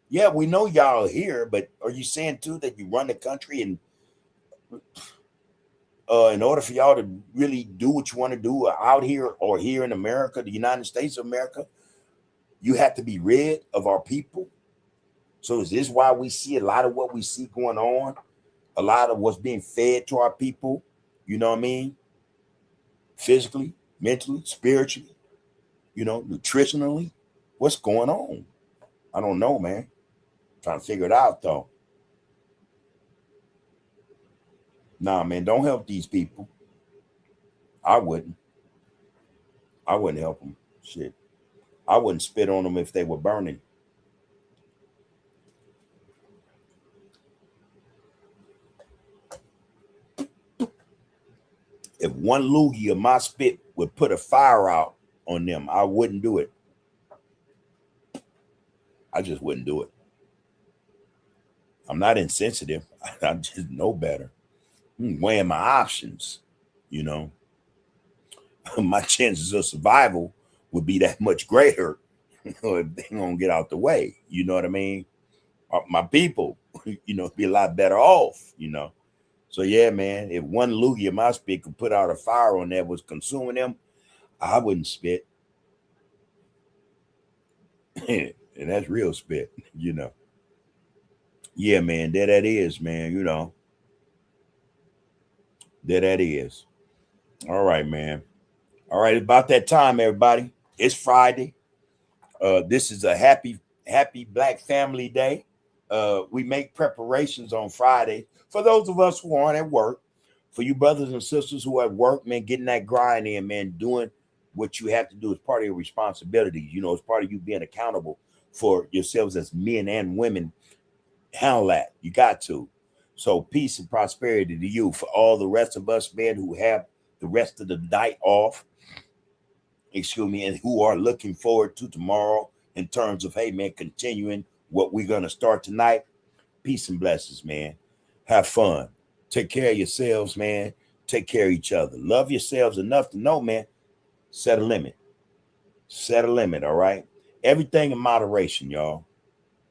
Yeah, we know y'all are here, but are you saying too that you run the country and in order for y'all to really do what you want to do out here or here in America, the United States of America, you have to be rid of our people? So is this why we see a lot of what we see going on? A lot of what's being fed to our people, you know what I mean? Physically, mentally, spiritually, you know, nutritionally. What's going on? I don't know, man. Trying to figure it out, though. Nah, man, don't help these people. I wouldn't. I wouldn't help them. Shit. I wouldn't spit on them if they were burning. If one loogie of my spit would put a fire out on them, I wouldn't do it. I just wouldn't do it. I'm not insensitive. I just know better. I'm weighing my options, you know. My chances of survival would be that much greater if they don't get out the way. You know what I mean? My people, you know, be a lot better off, you know. So yeah, man, if one loogie of my spit could put out a fire on that was consuming them, I wouldn't spit. And that's real spit, you know. Yeah, man, there that is, man, you know. There that is. All right, man. All right, about that time, everybody. It's Friday. This is a happy Black Family Day. We make preparations on Friday for those of us who aren't at work. For you brothers and sisters who are at work, man, getting that grind in, man, doing what you have to do is part of your responsibility. You know, it's part of you being accountable for yourselves as men and women. Handle that. You got to. So peace and prosperity to you. For all the rest of us, man, who have the rest of the night off, excuse me, and who are looking forward to tomorrow in terms of, hey, man, continuing what we're going to start tonight. Peace and blessings, man. Have fun. Take care of yourselves, man. Take care of each other. Love yourselves enough to know, man, set a limit. Set a limit, all right? Everything in moderation, y'all.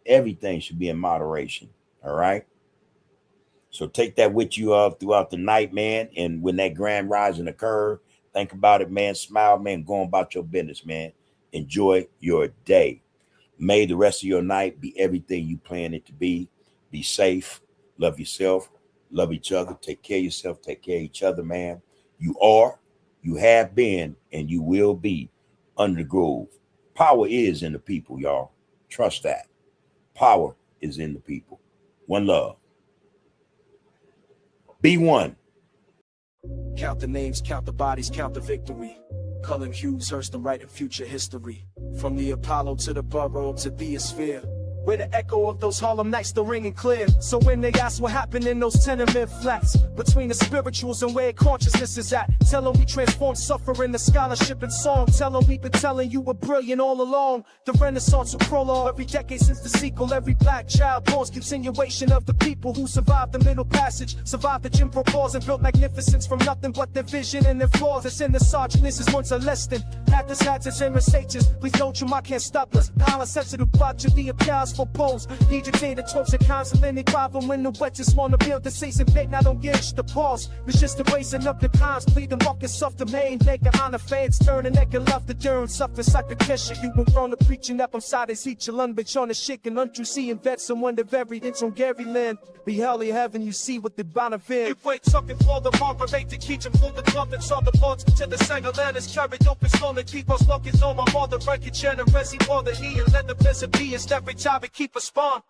Everything should be in moderation, all right? So take that with you throughout the night, man. And when that grand rising occurs, think about it, man. Smile, man. Go on about your business, man. Enjoy your day. May the rest of your night be everything you plan it to be. Be safe. Love yourself. Love each other. Take care of yourself. Take care of each other, man. You are, you have been, and you will be under the groove. Power is in the people, y'all. Trust that. Power is in the people. One love. Be one. Count the names, count the bodies, count the victory. Cullen Hughes, Hurst, and writing future history. From the Apollo to the borough to the sphere. Where the echo of those Harlem nights still ringing clear. So when they ask what happened in those tenement flats, between the spirituals and where consciousness is at, tell them we transformed suffering to scholarship and song. Tell them we've been telling you we're brilliant all along. The Renaissance will prologue every decade since the sequel. Every black child born's continuation of the people who survived the Middle Passage, survived the Jim Crow laws, and built magnificence from nothing but their vision and their flaws. That's in the sergeant. This is once a less than Hatters, hats, and Mercedes. Please don't you, I can't stop us. Power sensitive, watch the applause for polls. Need your data, tropes, and counsel, any problem when the wet just wanna build the seats and bait. Now don't get the pause. It's just erasing up the times, plead the markets off the main. Make it on the fans, turn and neck and love the durn. Suffer like a kesha. You were wrong to preaching up on side as each alone, bitch on the shit and untrue seeing vets. Someone the very inch on Gary Land. Be hell in heaven, you see what the Bonavir. You wait talking for the marker, make to keep him for the club that's on the boards. To the singer land is carried up and slowly keep us looking on my mother, break your generosity for the heat and let the peasant be. It's every time we keep a spawn.